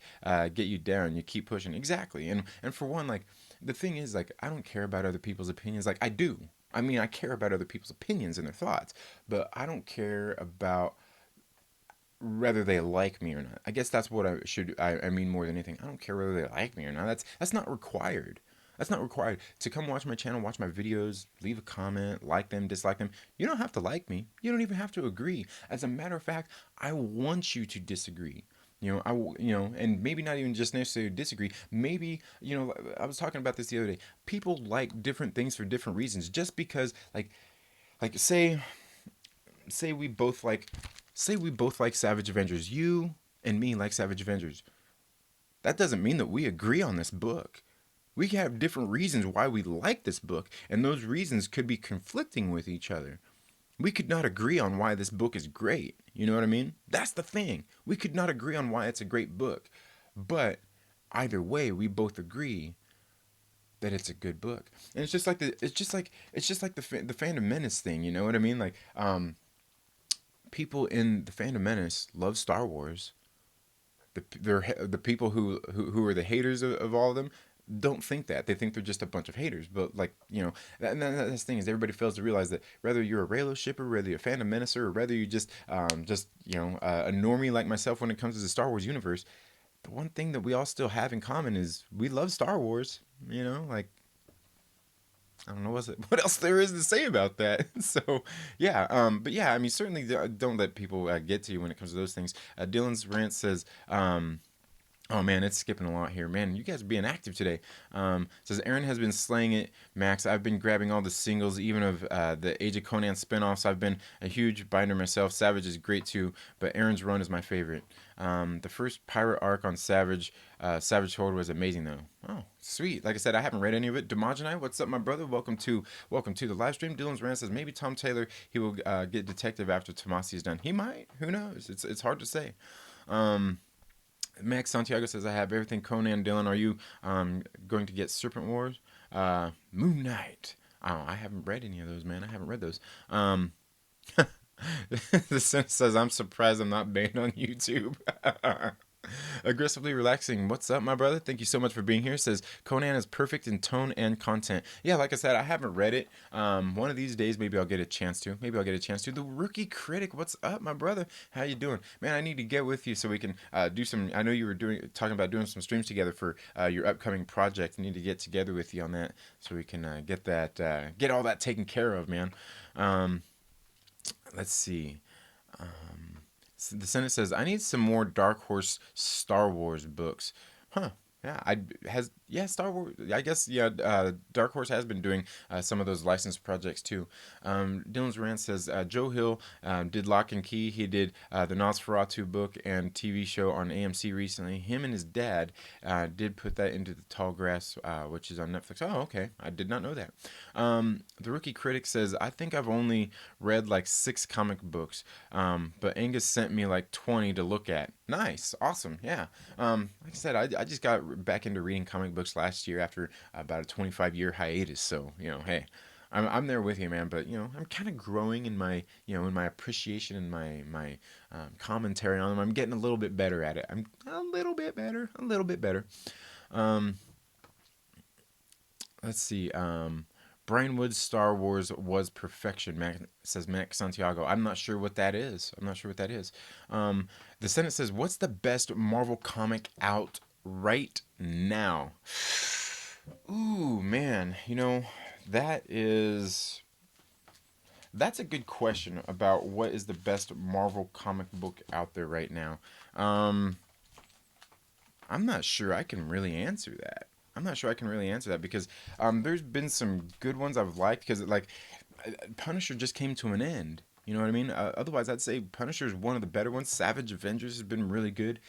you down. You keep pushing. Exactly. And for one, like, the thing is, like, I don't care about other people's opinions. Like, I do. I mean, I care about other people's opinions and their thoughts, but I don't care about whether they like me or not. I guess that's what I mean more than anything. I don't care whether they like me or not. That's not required. That's not required. To come watch my channel, watch my videos, leave a comment, like them, dislike them. You don't have to like me. You don't even have to agree. As a matter of fact, I want you to disagree. And maybe not even just necessarily disagree. Maybe, I was talking about this the other day. People like different things for different reasons. Just because, like say we both like say we both like Savage Avengers. You and me like Savage Avengers. That doesn't mean that we agree on this book. We have different reasons why we like this book, and those reasons could be conflicting with each other. We could not agree on why this book is great. You know what I mean? That's the thing. We could not agree on why it's a great book. But either way, we both agree that it's a good book. And it's just like the Phantom Menace thing, you know what I mean? Like people in the Phantom Menace love Star Wars. The people who are the haters of all of them don't think that. They think they're just a bunch of haters. But like, that's the thing is everybody fails to realize that whether you're a Raylo shipper, whether you're a Phantom Menacer, or whether you just a normie like myself when it comes to the Star Wars universe, the one thing that we all still have in common is we love Star Wars. Like I don't know what else there is to say about that. So yeah, but yeah, I mean certainly don't let people get to you when it comes to those things. Dylan's rant says, oh man, it's skipping a lot here. Man, you guys are being active today. Says Aaron has been slaying it, Max. I've been grabbing all the singles, even of the Age of Conan spinoffs. I've been a huge binder myself. Savage is great too, but Aaron's run is my favorite. The first pirate arc on Savage Horde was amazing though. Oh, sweet. Like I said, I haven't read any of it. Demogenite, what's up, my brother? Welcome to the live stream. Dylan's rant says maybe Tom Taylor he will get detective after Tomasi is done. He might. Who knows? It's hard to say. Mack Santiago says, I have everything Conan. Dylan, are you going to get Serpent Wars? Moon Knight. Oh, I haven't read any of those, man. I haven't read those. The sentence says, I'm surprised I'm not banned on YouTube. Aggressively relaxing. What's up, my brother? Thank you so much for being here. Says Conan is perfect in tone and content. Yeah, like I said, I haven't read it. One of these days, maybe I'll get a chance to. The Rookie Critic. What's up, my brother? How you doing, man? I need to get with you so we can do some. I know you were talking about doing some streams together for your upcoming project. I need to get together with you on that so we can get all that taken care of, man. Let's see. The Senate says, I need some more Dark Horse Star Wars books. Huh. Yeah, Star Wars. I guess Dark Horse has been doing some of those licensed projects too. Dylan's rant says Joe Hill did Lock and Key. He did the Nosferatu book and TV show on AMC recently. Him and his dad did put that into the Tall Grass, which is on Netflix. Oh, okay, I did not know that. The Rookie Critic says I think I've only read like 6 comic books, but Angus sent me like 20 to look at. Nice, awesome, yeah. Like I said, I just got back into reading comic books last year after about a 25-year hiatus. So hey, I'm there with you, man. But I'm kind of growing in my in my appreciation and my commentary on them. I'm getting a little bit better at it. I'm a little bit better. Let's see. Brian Wood's Star Wars was perfection, says Mack Santiago. I'm not sure what that is. The Senate says, what's the best Marvel comic out right now? Ooh, man. That's a good question about what is the best Marvel comic book out there right now. I'm not sure I can really answer that. Because there's been some good ones I've liked because Punisher just came to an end. You know what I mean? Otherwise, I'd say Punisher is one of the better ones. Savage Avengers has been really good.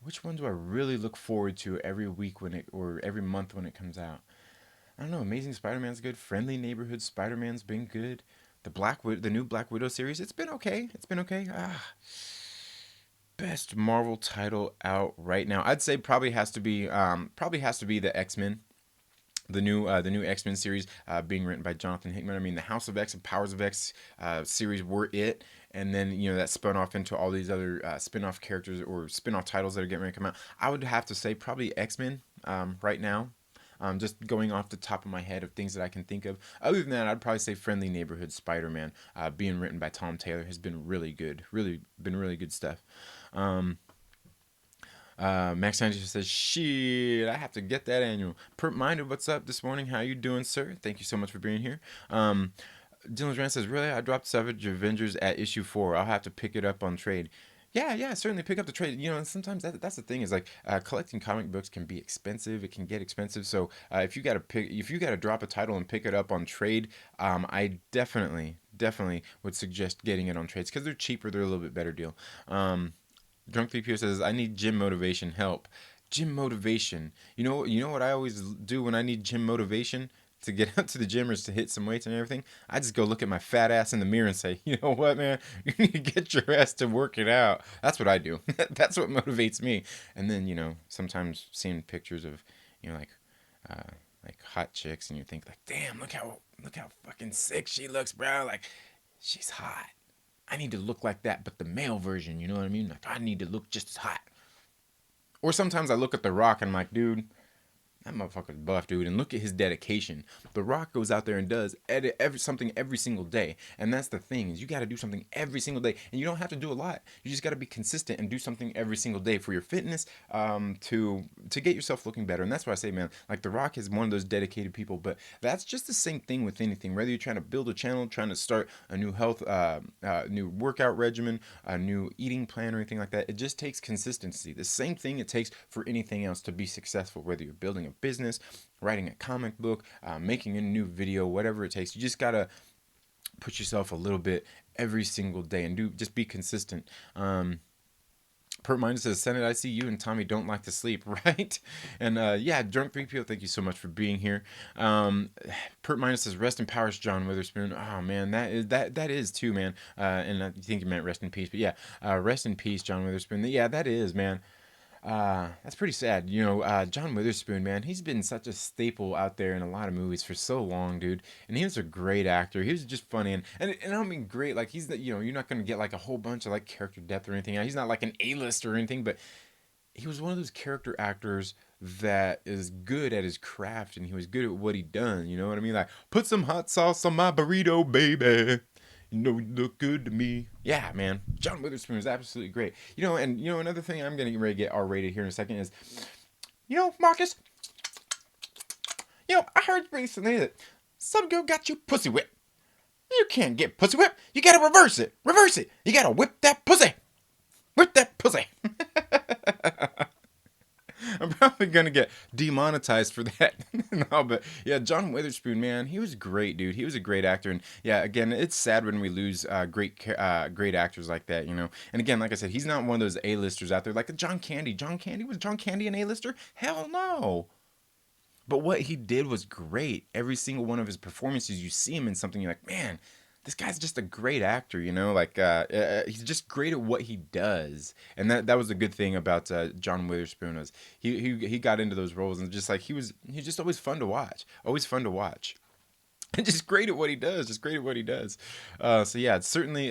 Which one do I really look forward to every week or every month when it comes out? I don't know. Amazing Spider-Man's good. Friendly Neighborhood Spider-Man's been good. the new Black Widow series. It's been okay. It's been okay. Best Marvel title out right now. I'd say probably has to be the X-Men. The new X-Men series being written by Jonathan Hickman. I mean, the House of X and Powers of X series were it, and then that spun off into all these other spin-off characters or spin-off titles that are getting ready to come out. I would have to say probably X-Men right now. Just going off the top of my head of things that I can think of. Other than that, I'd probably say Friendly Neighborhood Spider-Man, being written by Tom Taylor, has been really good. Really good stuff. Mack Santiago says, "Shit, I have to get that annual." Perp Minded, what's up this morning? How you doing, sir? Thank you so much for being here. Dylan Rand says, "Really? I dropped Savage Avengers at issue 4. I'll have to pick it up on trade." Yeah, certainly pick up the trade. And sometimes that's the thing is like collecting comic books can be expensive. It can get expensive. So if you gotta drop a title and pick it up on trade, I definitely would suggest getting it on trades because they're cheaper. They're a little bit better deal. Drunk 3PO says, "I need gym motivation help." Gym motivation. You know what I always do when I need gym motivation to get up to the gym or to hit some weights and everything? I just go look at my fat ass in the mirror and say, "You know what, man? You need to get your ass to work it out." That's what I do. That's what motivates me. And then, sometimes seeing pictures of, like hot chicks and you think like, "Damn, look how fucking sick she looks, bro. Like, she's hot. I need to look like that, but the male version, you know what I mean? Like, I need to look just as hot." Or sometimes I look at The Rock and I'm like, dude, that motherfucker's buff, dude, and look at his dedication. The Rock goes out there and does something every single day, and that's the thing is you got to do something every single day, and you don't have to do a lot. You just got to be consistent and do something every single day for your fitness, to get yourself looking better. And that's why I say, man, like The Rock is one of those dedicated people. But that's just the same thing with anything. Whether you're trying to build a channel, trying to start a new new workout regimen, a new eating plan, or anything like that, it just takes consistency. The same thing it takes for anything else to be successful. Whether you're building a business, writing a comic book, making a new video, whatever it takes, you just gotta push yourself a little bit every single day and just be consistent. Perp Minded says, "Senate, I see you and Tommy don't like to sleep," right? And yeah, Drunk 3PO, thank you so much for being here. Perp Minded says, "Rest in powers, John Witherspoon." Oh man, that is too, man. And I think you meant rest in peace, but yeah, rest in peace, John Witherspoon. Yeah, that is, man. That's pretty sad. John Witherspoon, man, he's been such a staple out there in a lot of movies for so long, dude. And he was a great actor. He was just funny, and I don't mean great, like he's you're not gonna get like a whole bunch of like character depth or anything. He's not like an A-list or anything, but he was one of those character actors that is good at his craft, and he was good at what he done. You know what I mean? Like, "Put some hot sauce on my burrito, baby. You look good to me." Yeah, man. John Witherspoon is absolutely great. And another thing I'm getting ready to get R-rated here in a second is, Marcus, I heard recently that some girl got you pussy whipped. You can't get pussy whipped. You gotta reverse it. Reverse it. You gotta whip that pussy. Whip that pussy. I'm probably gonna get demonetized for that. No, but yeah, John Witherspoon, man, he was great, dude. He was a great actor, and yeah, again, it's sad when we lose great actors like that, And again, like I said, he's not one of those A-listers out there like John Candy. Was John Candy an A-lister? Hell no. But what he did was great. Every single one of his performances, you see him in something, you're like, man, this guy's just a great actor, Like he's just great at what he does, and that was a good thing about John Witherspoon was he got into those roles and just like he's just always fun to watch, and just great at what he does, so yeah, it's certainly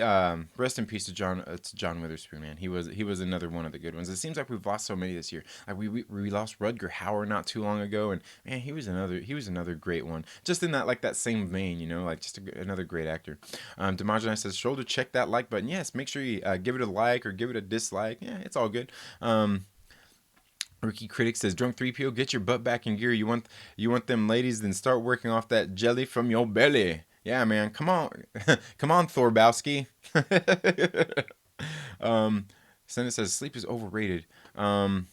rest in peace to John Witherspoon, man. He was another one of the good ones. It seems like we've lost so many this year. Like we lost Rutger Hauer not too long ago, and man, he was another great one, just in that same vein, like just another great actor. Demajani says, "Shoulder check that like button." Yes, make sure you give it a like or give it a dislike. Yeah, it's all good. Ricky Critic says, "Drunk 3PO, get your butt back in gear. You want them ladies, then start working off that jelly from your belly." Yeah, man. Come on. Come on, Thorbowski. Senate says, "Sleep is overrated." Let's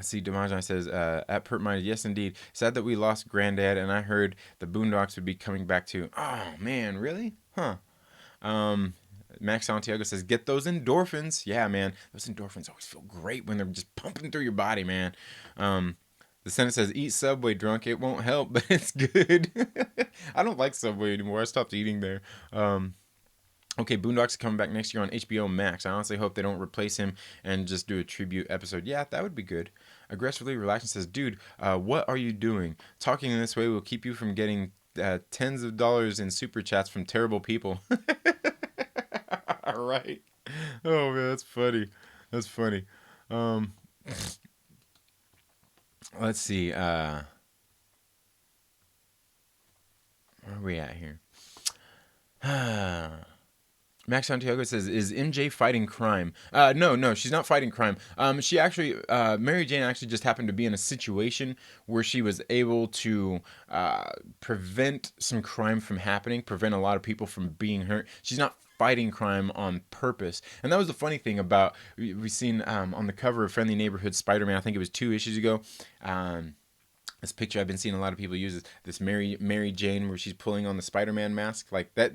see, Demajani says, at Perp Minded, "Yes, indeed. Sad that we lost Granddad, and I heard the Boondocks would be coming back too." Oh, man, really? Huh. Mack Santiago says, "Get those endorphins." Yeah, man. Those endorphins always feel great when they're just pumping through your body, man. The Senate says, eat Subway, drunk. It won't help, but it's good. I don't like Subway anymore. I stopped eating there. Um, okay, Boondocks is coming back next year on HBO Max. I honestly hope they don't replace him and just do a tribute episode. Yeah, that would be good. Aggressively Relaxing says, dude, what are you doing? Talking in this way will keep you from getting tens of dollars in super chats from terrible people. All right. Oh, man, that's funny. That's funny. Um, let's see. Where are we at here? Mack Santiago says, "Is MJ fighting crime?" No, she's not fighting crime. She actually, Mary Jane actually just happened to be in a situation where she was able to prevent some crime from happening, prevent a lot of people from being hurt. She's not fighting crime on purpose, and that was the funny thing about we've seen on the cover of Friendly Neighborhood Spider-Man. I think it was 2 issues ago. This picture I've been seeing a lot of people use this Mary Jane where she's pulling on the Spider-Man mask like that.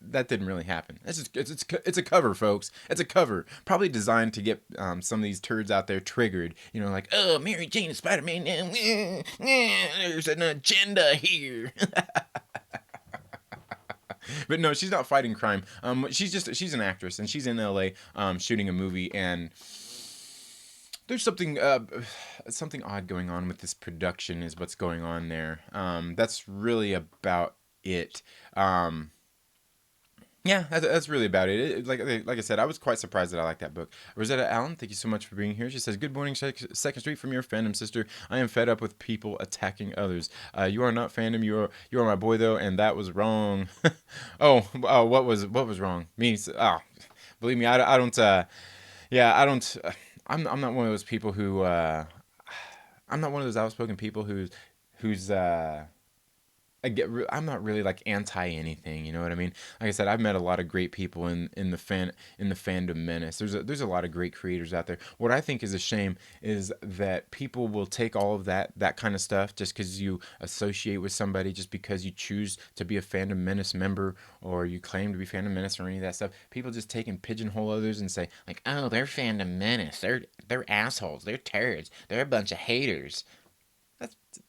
That didn't really happen. It's a cover, folks. It's a cover, probably designed to get some of these turds out there triggered. You know, like, oh, Mary Jane and Spider-Man. There's an agenda here. But no, she's not fighting crime. She's an actress and she's in L.A. Shooting a movie, and there's something odd going on with this production is what's going on there. That's really about it. Yeah, that's really about it. Like I said, I was quite surprised that I liked that book. Rosetta Allen, thank you so much for being here. She says, "Good morning, Second Street from your fandom sister. I am fed up with people attacking others. You are not fandom. You are my boy though, and that was wrong." What was wrong? Me? Believe me, I don't. Yeah, I don't. I'm not one of those people who. I'm not one of those outspoken people who's I'm not really like anti anything, you know what I mean? Like I said, I've met a lot of great people in the fandom menace. There's a lot of great creators out there. What I think is a shame is that people will take all of that kind of stuff just because you associate with somebody, just because you choose to be a fandom menace member or you claim to be fandom menace or any of that stuff. People just take and pigeonhole others and say like, oh, they're fandom menace. They're assholes. They're turds. They're a bunch of haters.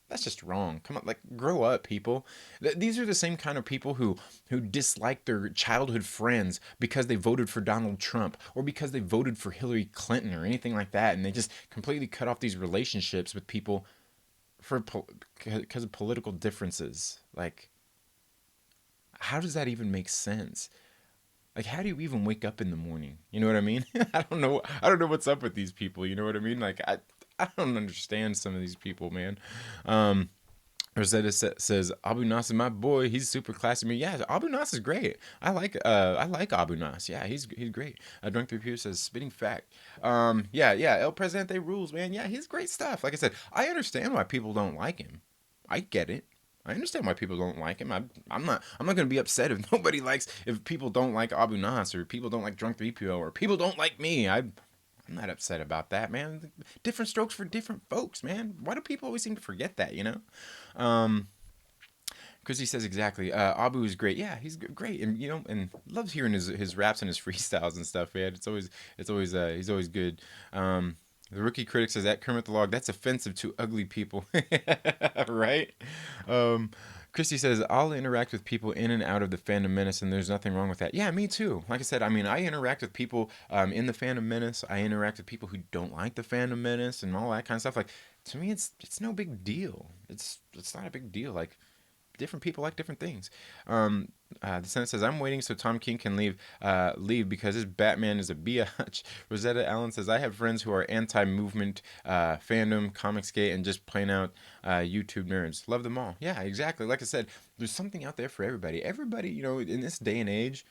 That's just wrong. Come on, like, grow up, people. These are the same kind of people who dislike their childhood friends because they voted for Donald Trump or because they voted for Hillary Clinton or anything like that, and they just completely cut off these relationships with people because of political differences. Like, how does that even make sense? Like, how do you even wake up in the morning? You know what I mean? I don't know. I don't know what's up with these people. You know what I mean? Like, I don't understand some of these people, man. Rosetta says Abu Nas is my boy. He's super classy. Me, yeah. Abu Nas is great. I like Abu Nas. Yeah, he's great. Drunk 3 says spitting fact. Yeah. El Presidente rules, man. Yeah, he's great stuff. Like I said, I understand why people don't like him. I get it. I understand why people don't like him. I'm not gonna be upset if people don't like Abu Nas or people don't like Drunk 3PO or people don't like me. I'm not upset about that, man. Different strokes for different folks, man. Why do people always seem to forget that, you know? Chrissy says exactly. Abu is great. Yeah, he's great, and and loves hearing his raps and his freestyles and stuff, man. He's always good. The rookie critic says that Kermit the Log, that's offensive to ugly people, right? Christy says, I'll interact with people in and out of the fandom menace, and there's nothing wrong with that. Yeah, me too. Like I said, I mean, I interact with people in the fandom menace. I interact with people who don't like the fandom menace and all that kind of stuff. Like, to me, it's no big deal. It's not a big deal. Like, different people like different things. The Senate says, I'm waiting so Tom King can leave because his Batman is a biatch. Rosetta Allen says, I have friends who are anti-movement, fandom, comics gay, and just plain out YouTube nerds. Love them all. Yeah, exactly. Like I said, there's something out there for everybody. Everybody, in this day and age,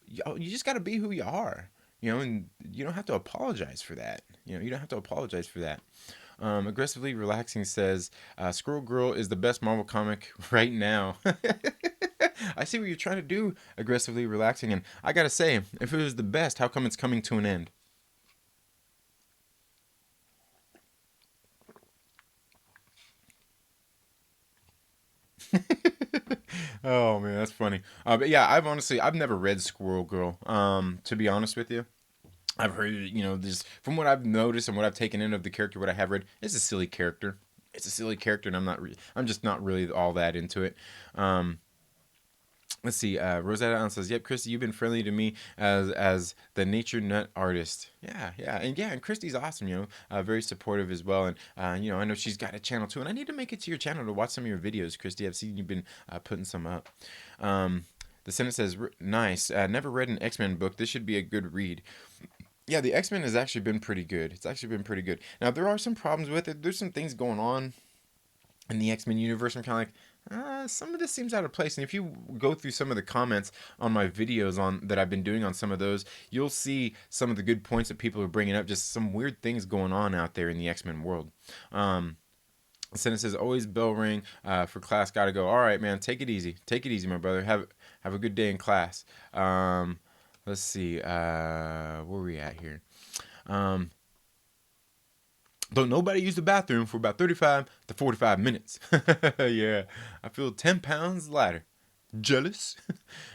you just got to be who you are. And you don't have to apologize for that. You don't have to apologize for that. Aggressively Relaxing says, Squirrel Girl is the best Marvel comic right now. I see what you're trying to do, Aggressively Relaxing, and I gotta say, if it was the best, how come it's coming to an end? Oh man, that's funny. But yeah, I've never read Squirrel Girl. To be honest with you. I've heard, this from what I've noticed and what I've taken in of the character, what I have read, it's a silly character. it's a silly character, and I'm just not really all that into it. Um, let's see. Rosetta Allen says, "Yep, Christy, you've been friendly to me as the nature nut artist." And Christy's awesome. Very supportive as well. And I know she's got a channel too, and I need to make it to your channel to watch some of your videos, Christy. I've seen you've been putting some up. The Senate says, "Nice. Never read an X-Men book. This should be a good read." Yeah, the X-Men has actually been pretty good. It's actually been pretty good. Now there are some problems with it. There's some things going on in the X-Men universe. I'm kind of like, some of this seems out of place. And if you go through some of the comments on my videos on that I've been doing on some of those, you'll see some of the good points that people are bringing up. Just some weird things going on out there in the X-Men world. Senate says, "Always bell ring for class. Gotta go." All right, man. Take it easy. Take it easy, my brother. Have a good day in class. Let's see. Where are we at here? Don't nobody use the bathroom for about 35 to 45 minutes. Yeah, I feel 10 pounds lighter. Jealous?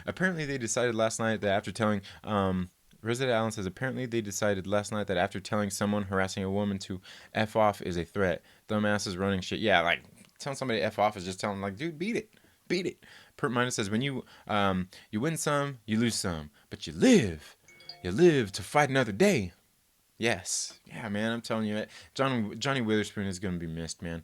Apparently, they decided last night that after telling, Rosetta Allen says, apparently they decided last night that after telling someone harassing a woman to F off is a threat. Dumbasses running shit. Yeah, like, telling somebody F off is just telling them, like, dude, beat it. Beat it. Pert Minus says, when you win some, you lose some. But you live. You live to fight another day. Yes. Yeah, man, I'm telling you, Johnny Witherspoon is going to be missed, man.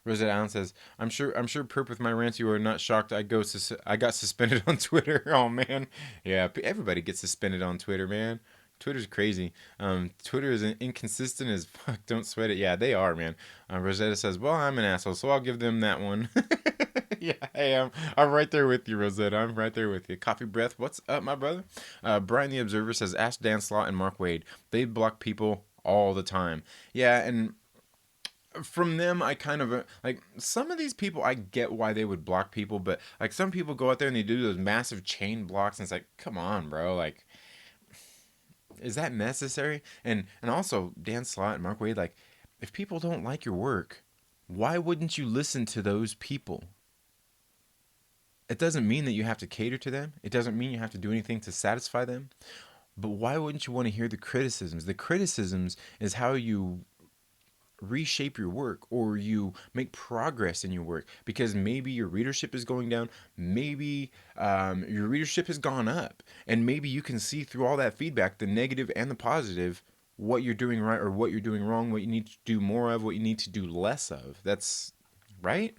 Rosetta Allen says, I'm sure, Perp, with my rants, you are not shocked I got suspended on Twitter. Oh, man. Yeah, everybody gets suspended on Twitter, man. Twitter's crazy. Twitter is inconsistent as fuck. Don't sweat it. Yeah, they are, man. Rosetta says, well, I'm an asshole, so I'll give them that one. Yeah, hey, I'm right there with you, Rosetta. I'm right there with you. Coffee Breath, what's up, my brother? Brian the Observer says, ask Dan Slott and Mark Wade. They block people all the time. Yeah, and from them, I kind of like some of these people. I get why they would block people, but like some people go out there and they do those massive chain blocks, and it's like, come on, bro, like, is that necessary? And also Dan Slott and Mark Wade, like, if people don't like your work, why wouldn't you listen to those people? It doesn't mean that you have to cater to them. It doesn't mean you have to do anything to satisfy them. But why wouldn't you want to hear the criticisms? The criticisms is how you reshape your work, or you make progress in your work, because maybe your readership is going down, maybe your readership has gone up, and maybe you can see through all that feedback, the negative and the positive, what you're doing right or what you're doing wrong, what you need to do more of, what you need to do less of. That's right.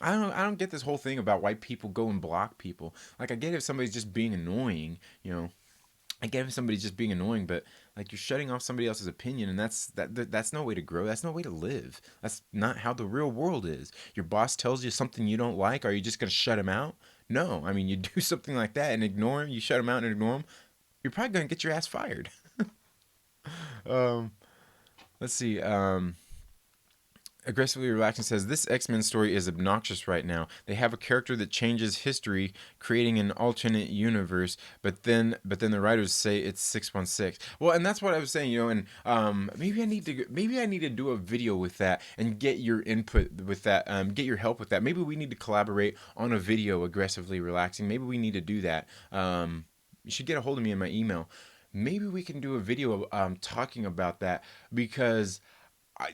I don't get this whole thing about why people go and block people. Like, I get if somebody's just being annoying, I get if somebody's just being annoying, but like, you're shutting off somebody else's opinion, and that's no way to grow. That's no way to live. That's not how the real world is. Your boss tells you something you don't like. Are you just gonna shut him out? No. I mean, you do something like that and ignore him. You shut him out and ignore him. You're probably gonna get your ass fired. um, let's see. Aggressively Relaxing says, this X-Men story is obnoxious right now. They have a character that changes history, creating an alternate universe, but then the writers say it's 616. Well, and that's what I was saying, and maybe I need to do a video with that and get your input with that, get your help with that. Maybe we need to collaborate on a video, Aggressively Relaxing. Maybe we need to do that. You should get a hold of me in my email. Maybe we can do a video talking about that, because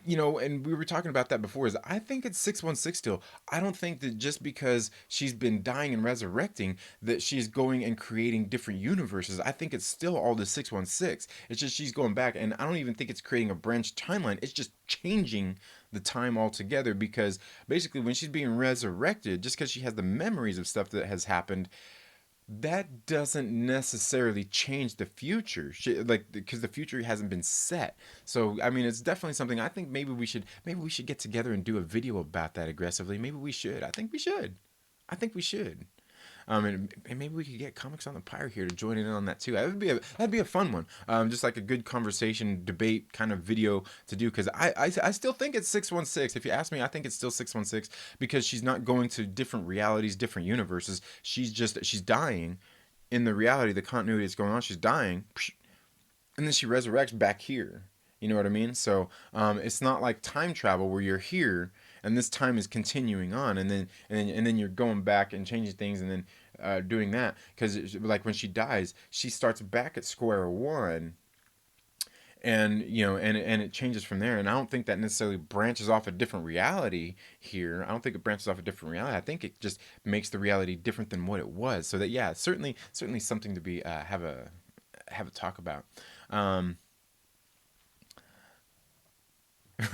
and we were talking about that before, is I think it's 616 still. I don't think that just because she's been dying and resurrecting that she's going and creating different universes. I think it's still all the 616. It's just she's going back, and I don't even think it's creating a branch timeline. It's just changing the time altogether, because basically when she's being resurrected, just because she has the memories of stuff that has happened, that doesn't necessarily change the future, because the future hasn't been set. So I mean, it's definitely something I think maybe we should get together and do a video about that. Aggressively, maybe we should. I think we should. And maybe we could get Comics on the Pyre here to join in on that too. That'd be a fun one. Just like a good conversation debate kind of video to do, because I still think it's 616. If you ask me, I think it's still 616, because she's not going to different realities, different universes. She's dying in the reality, the continuity that's going on. She's dying, and then she resurrects back here. You know what I mean? So it's not like time travel where you're here and this time is continuing on, and then you're going back and changing things, and then doing that, because like when she dies, she starts back at square one, and and it changes from there. And I don't think that necessarily branches off a different reality here. I don't think it branches off a different reality. I think it just makes the reality different than what it was. So that, yeah, certainly something to be have a talk about. um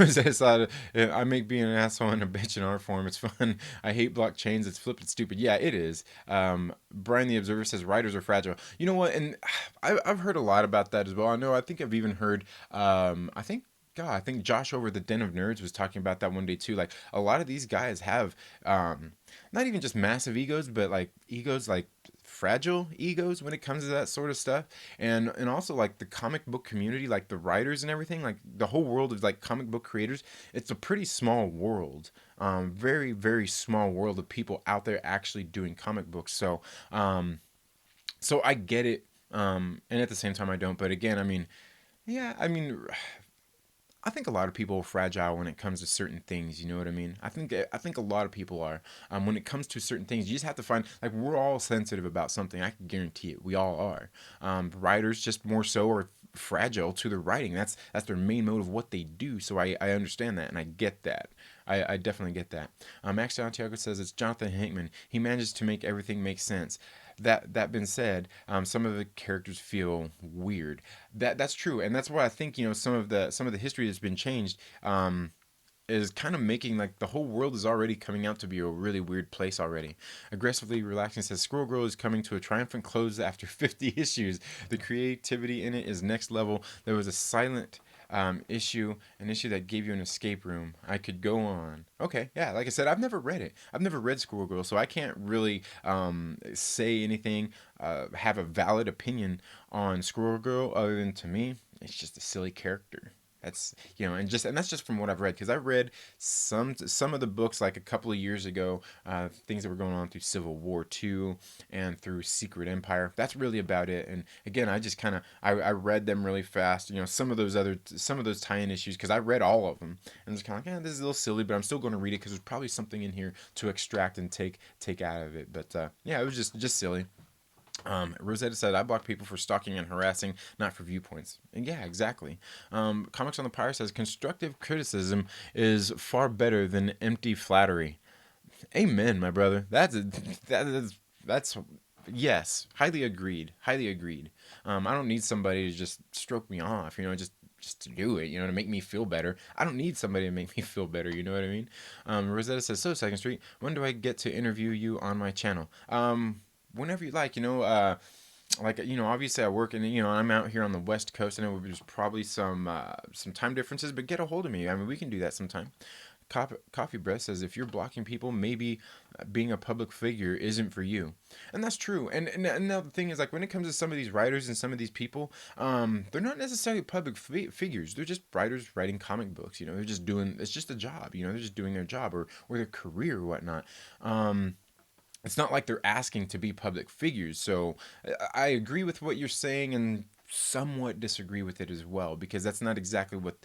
I make being an asshole and a bitch in art form. It's fun. I hate blockchains. It's flippin' stupid. Yeah, it is. Brian the Observer says writers are fragile. You know what? And I've heard a lot about that as well. I think I've even heard. I think Josh over the Den of Nerds was talking about that one day too. Like, a lot of these guys have not even just massive egos, but like egos, like fragile egos when it comes to that sort of stuff. And also, like, the comic book community, like the writers and everything, like the whole world of like comic book creators, it's a pretty small world. Very, very small world of people out there actually doing comic books. So I get it. And at the same time I don't. But again, I mean, yeah, I think a lot of people are fragile when it comes to certain things. You know what I mean? I think a lot of people are. When it comes to certain things, you just have to find, like, we're all sensitive about something. I can guarantee it. We all are. Writers just more so are fragile to their writing. That's their main mode of what they do. So I understand that, and I get that. I definitely get that. Mack Santiago says it's Jonathan Hickman. He manages to make everything make sense. That being said, some of the characters feel weird. That's true, and that's why I think, some of the history that's been changed. Is kind of making, like, the whole world is already coming out to be a really weird place already. Aggressively Relaxing says Squirrel Girl is coming to a triumphant close after 50 issues. The creativity in it is next level. There was a silent an issue that gave you an escape room. I could go on. Okay, yeah, like I said, I've never read it. I've never read Squirrel Girl, so I can't really say anything, have a valid opinion on Squirrel Girl, other than, to me, it's just a silly character. And that's just from what I've read, because I read some of the books like a couple of years ago, things that were going on through Civil War II and through Secret Empire. That's really about it. And again, I just kind of I read them really fast. Some of those tie-in issues, because I read all of them, and it's kind of like, this is a little silly, but I'm still going to read it because there's probably something in here to extract and take out of it. But yeah, it was just silly. Rosetta said, I block people for stalking and harassing, not for viewpoints. And yeah, exactly. Comics on the Pyre says, constructive criticism is far better than empty flattery. Amen, my brother. That's yes, highly agreed. Highly agreed. I don't need somebody to just stroke me off, just to do it, to make me feel better. I don't need somebody to make me feel better, you know what I mean? Rosetta says, so Second Street, when do I get to interview you on my channel? Whenever you like, obviously I work, and I'm out here on the West Coast. I know there's probably some time differences, but get a hold of me. I mean, we can do that sometime. Coffee Breath says, if you're blocking people, maybe being a public figure isn't for you. And that's true. And now the thing is, like, when it comes to some of these writers and some of these people, they're not necessarily public figures. They're just writers writing comic books. They're just doing, it's just a job. They're just doing their job, or their career or whatnot. It's not like they're asking to be public figures. So I agree with what you're saying, and somewhat disagree with it as well, because that's not exactly what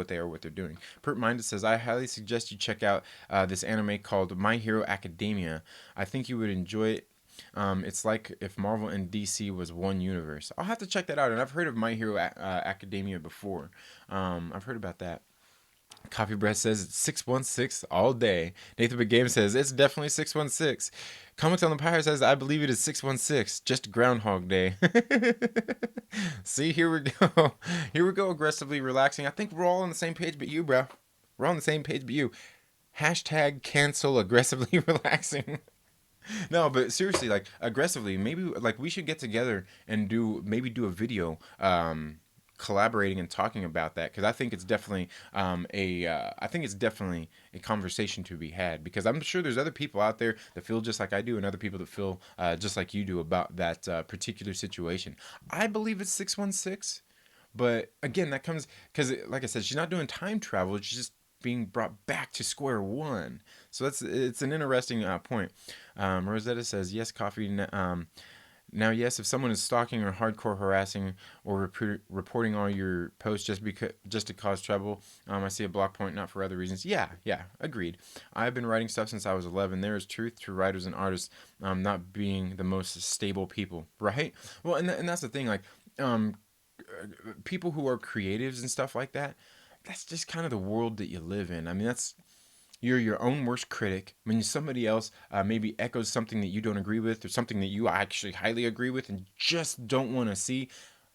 they are, what they're doing. Pert Minded says, I highly suggest you check out this anime called My Hero Academia. I think you would enjoy it. It's like if Marvel and DC was one universe. I'll have to check that out. And I've heard of My Hero Academia before. I've heard about that. Coffee Breath says it's 616 all day. Nathan Big Game says it's definitely 616. Comics on the Pyre says, I believe it is 616, just Groundhog Day. See, here we go. Here we go, aggressively relaxing. I think we're all on the same page but you, bro. We're on the same page but you. Hashtag cancel aggressively relaxing. No, but seriously, like, aggressively, maybe, like, we should get together and do a video, collaborating and talking about that, because I think it's definitely a conversation to be had, because I'm sure there's other people out there that feel just like I do, and other people that feel just like you do about that particular situation. I believe it's 616, but again, that comes because, like I said, she's not doing time travel. She's just being brought back to square one. So it's an interesting point. Rosetta says, yes, coffee. Now, yes, if someone is stalking or hardcore harassing or reporting all your posts just to cause trouble, I see a block point, not for other reasons. Yeah, agreed. I've been writing stuff since I was 11. There is truth to writers and artists not being the most stable people, right? Well, and that's the thing, like, people who are creatives and stuff like that, that's just kind of the world that you live in. I mean, you're your own worst critic. When somebody else maybe echoes something that you don't agree with, or something that you actually highly agree with and just don't want to see,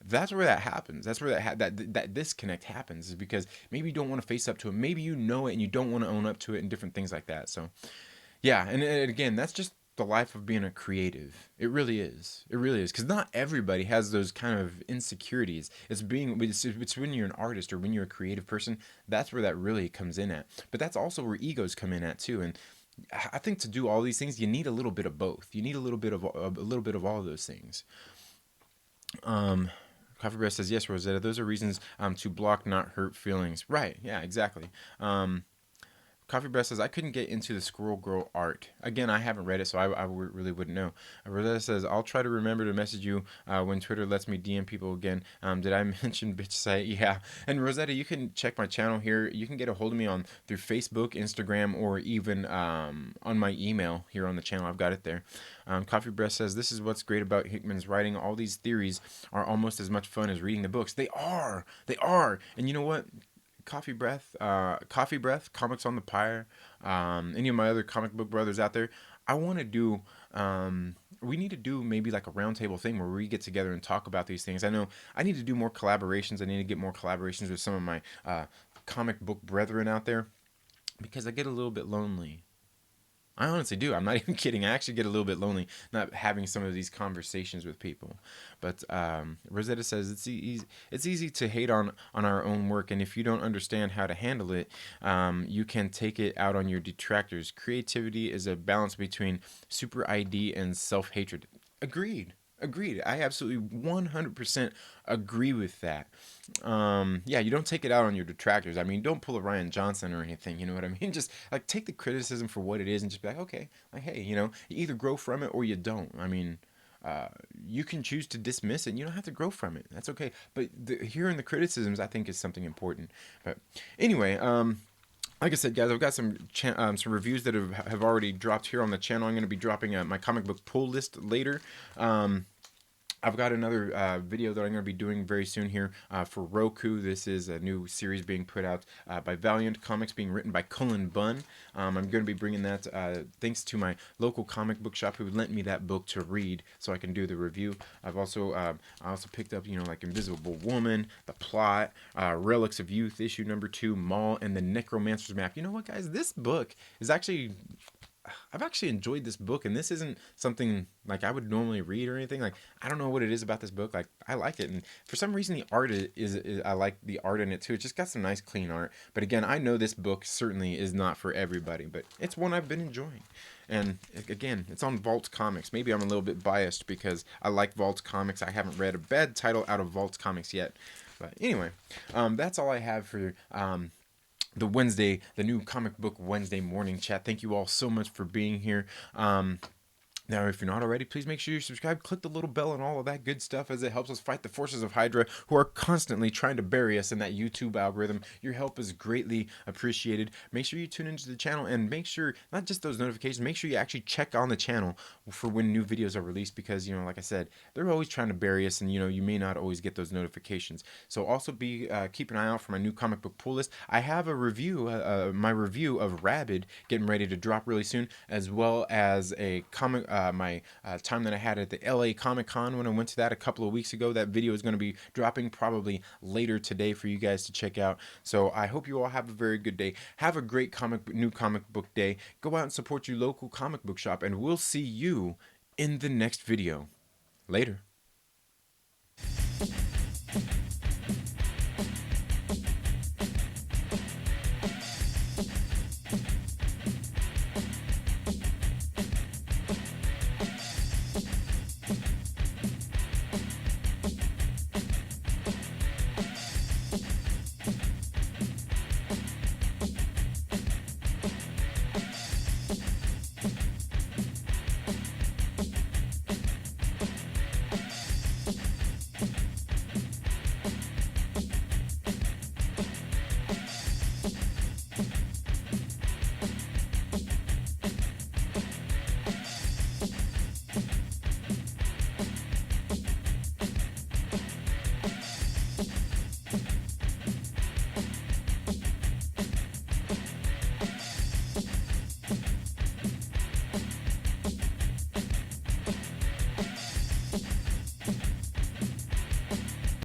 that's where that happens. That's where that disconnect happens, is because maybe you don't want to face up to it. Maybe you know it and you don't want to own up to it, and different things like that. So yeah, and again, that's just the life of being a creative. It really is. It really is, because not everybody has those kind of insecurities. It's when you're an artist or when you're a creative person. That's where that really comes in at. But that's also where egos come in at too. And I think to do all these things, you need a little bit of both. You need a little bit of all of those things. Coffee Breath says, yes, Rosetta, those are reasons to block, not hurt feelings. Right. Yeah, exactly. Coffee Breath says, I couldn't get into the Squirrel Girl art. Again, I haven't read it, so I really wouldn't know. Rosetta says, I'll try to remember to message you when Twitter lets me DM people again. Did I mention bitch site? Yeah. And Rosetta, you can check my channel here. You can get a hold of me through Facebook, Instagram, or even on my email here on the channel. I've got it there. Coffee Breath says, this is what's great about Hickman's writing. All these theories are almost as much fun as reading the books. They are. They are. And you know what? Coffee Breath, Comics on the Pyre, any of my other comic book brothers out there, I want to do, we need to do maybe like a roundtable thing where we get together and talk about these things. I know I need to do more collaborations. I need to get more collaborations with some of my comic book brethren out there, because I get a little bit lonely. I honestly do. I'm not even kidding. I actually get a little bit lonely not having some of these conversations with people. But Rosetta says it's easy to hate on our own work, and if you don't understand how to handle it, you can take it out on your detractors. Creativity is a balance between super ID and self-hatred. Agreed. I absolutely 100% agree with that. Yeah, you don't take it out on your detractors. I mean, don't pull a Ryan Johnson or anything, you know what I mean? Just like take the criticism for what it is and just be like, okay, like, hey, you either grow from it or you don't. I mean, you can choose to dismiss it and you don't have to grow from it. That's okay. But hearing the criticisms, I think, is something important. But anyway, like I said, guys, I've got some reviews that have already dropped here on the channel. I'm going to be dropping my comic book pull list later. I've got another video that I'm going to be doing very soon here for Roku. This is a new series being put out by Valiant Comics, being written by Cullen Bunn. I'm going to be bringing that thanks to my local comic book shop who lent me that book to read so I can do the review. I've also I also picked up, like Invisible Woman, The Plot, Relics of Youth, issue number 2, Maul, and the Necromancer's Map. You know what, guys? This book is actually... I've actually enjoyed this book, and this isn't something like I would normally read or anything. Like, I don't know what it is about this book. Like, I like it, and for some reason the art is I like the art in it too. It's just got some nice clean art. But again, I know this book certainly is not for everybody, but it's one I've been enjoying. And again, it's on Vault Comics. Maybe I'm a little bit biased because I like Vault Comics. I haven't read a bad title out of Vault Comics yet. But anyway, that's all I have for the new Comic Book Wednesday morning chat. Thank you all so much for being here. Now, if you're not already, please make sure you subscribe, click the little bell and all of that good stuff, as it helps us fight the forces of Hydra, who are constantly trying to bury us in that YouTube algorithm. Your help is greatly appreciated. Make sure you tune into the channel, and make sure, not just those notifications, make sure you actually check on the channel for when new videos are released, because, like I said, they're always trying to bury us, and, you may not always get those notifications. So also keep an eye out for my new comic book pull list. I have a review, my review of Rabid getting ready to drop really soon, as well as a comic, my time that I had at the LA Comic Con when I went to that a couple of weeks ago. That video is going to be dropping probably later today for you guys to check out. So I hope you all have a very good day. Have a great new comic book day. Go out and support your local comic book shop, and we'll see you in the next video. Later.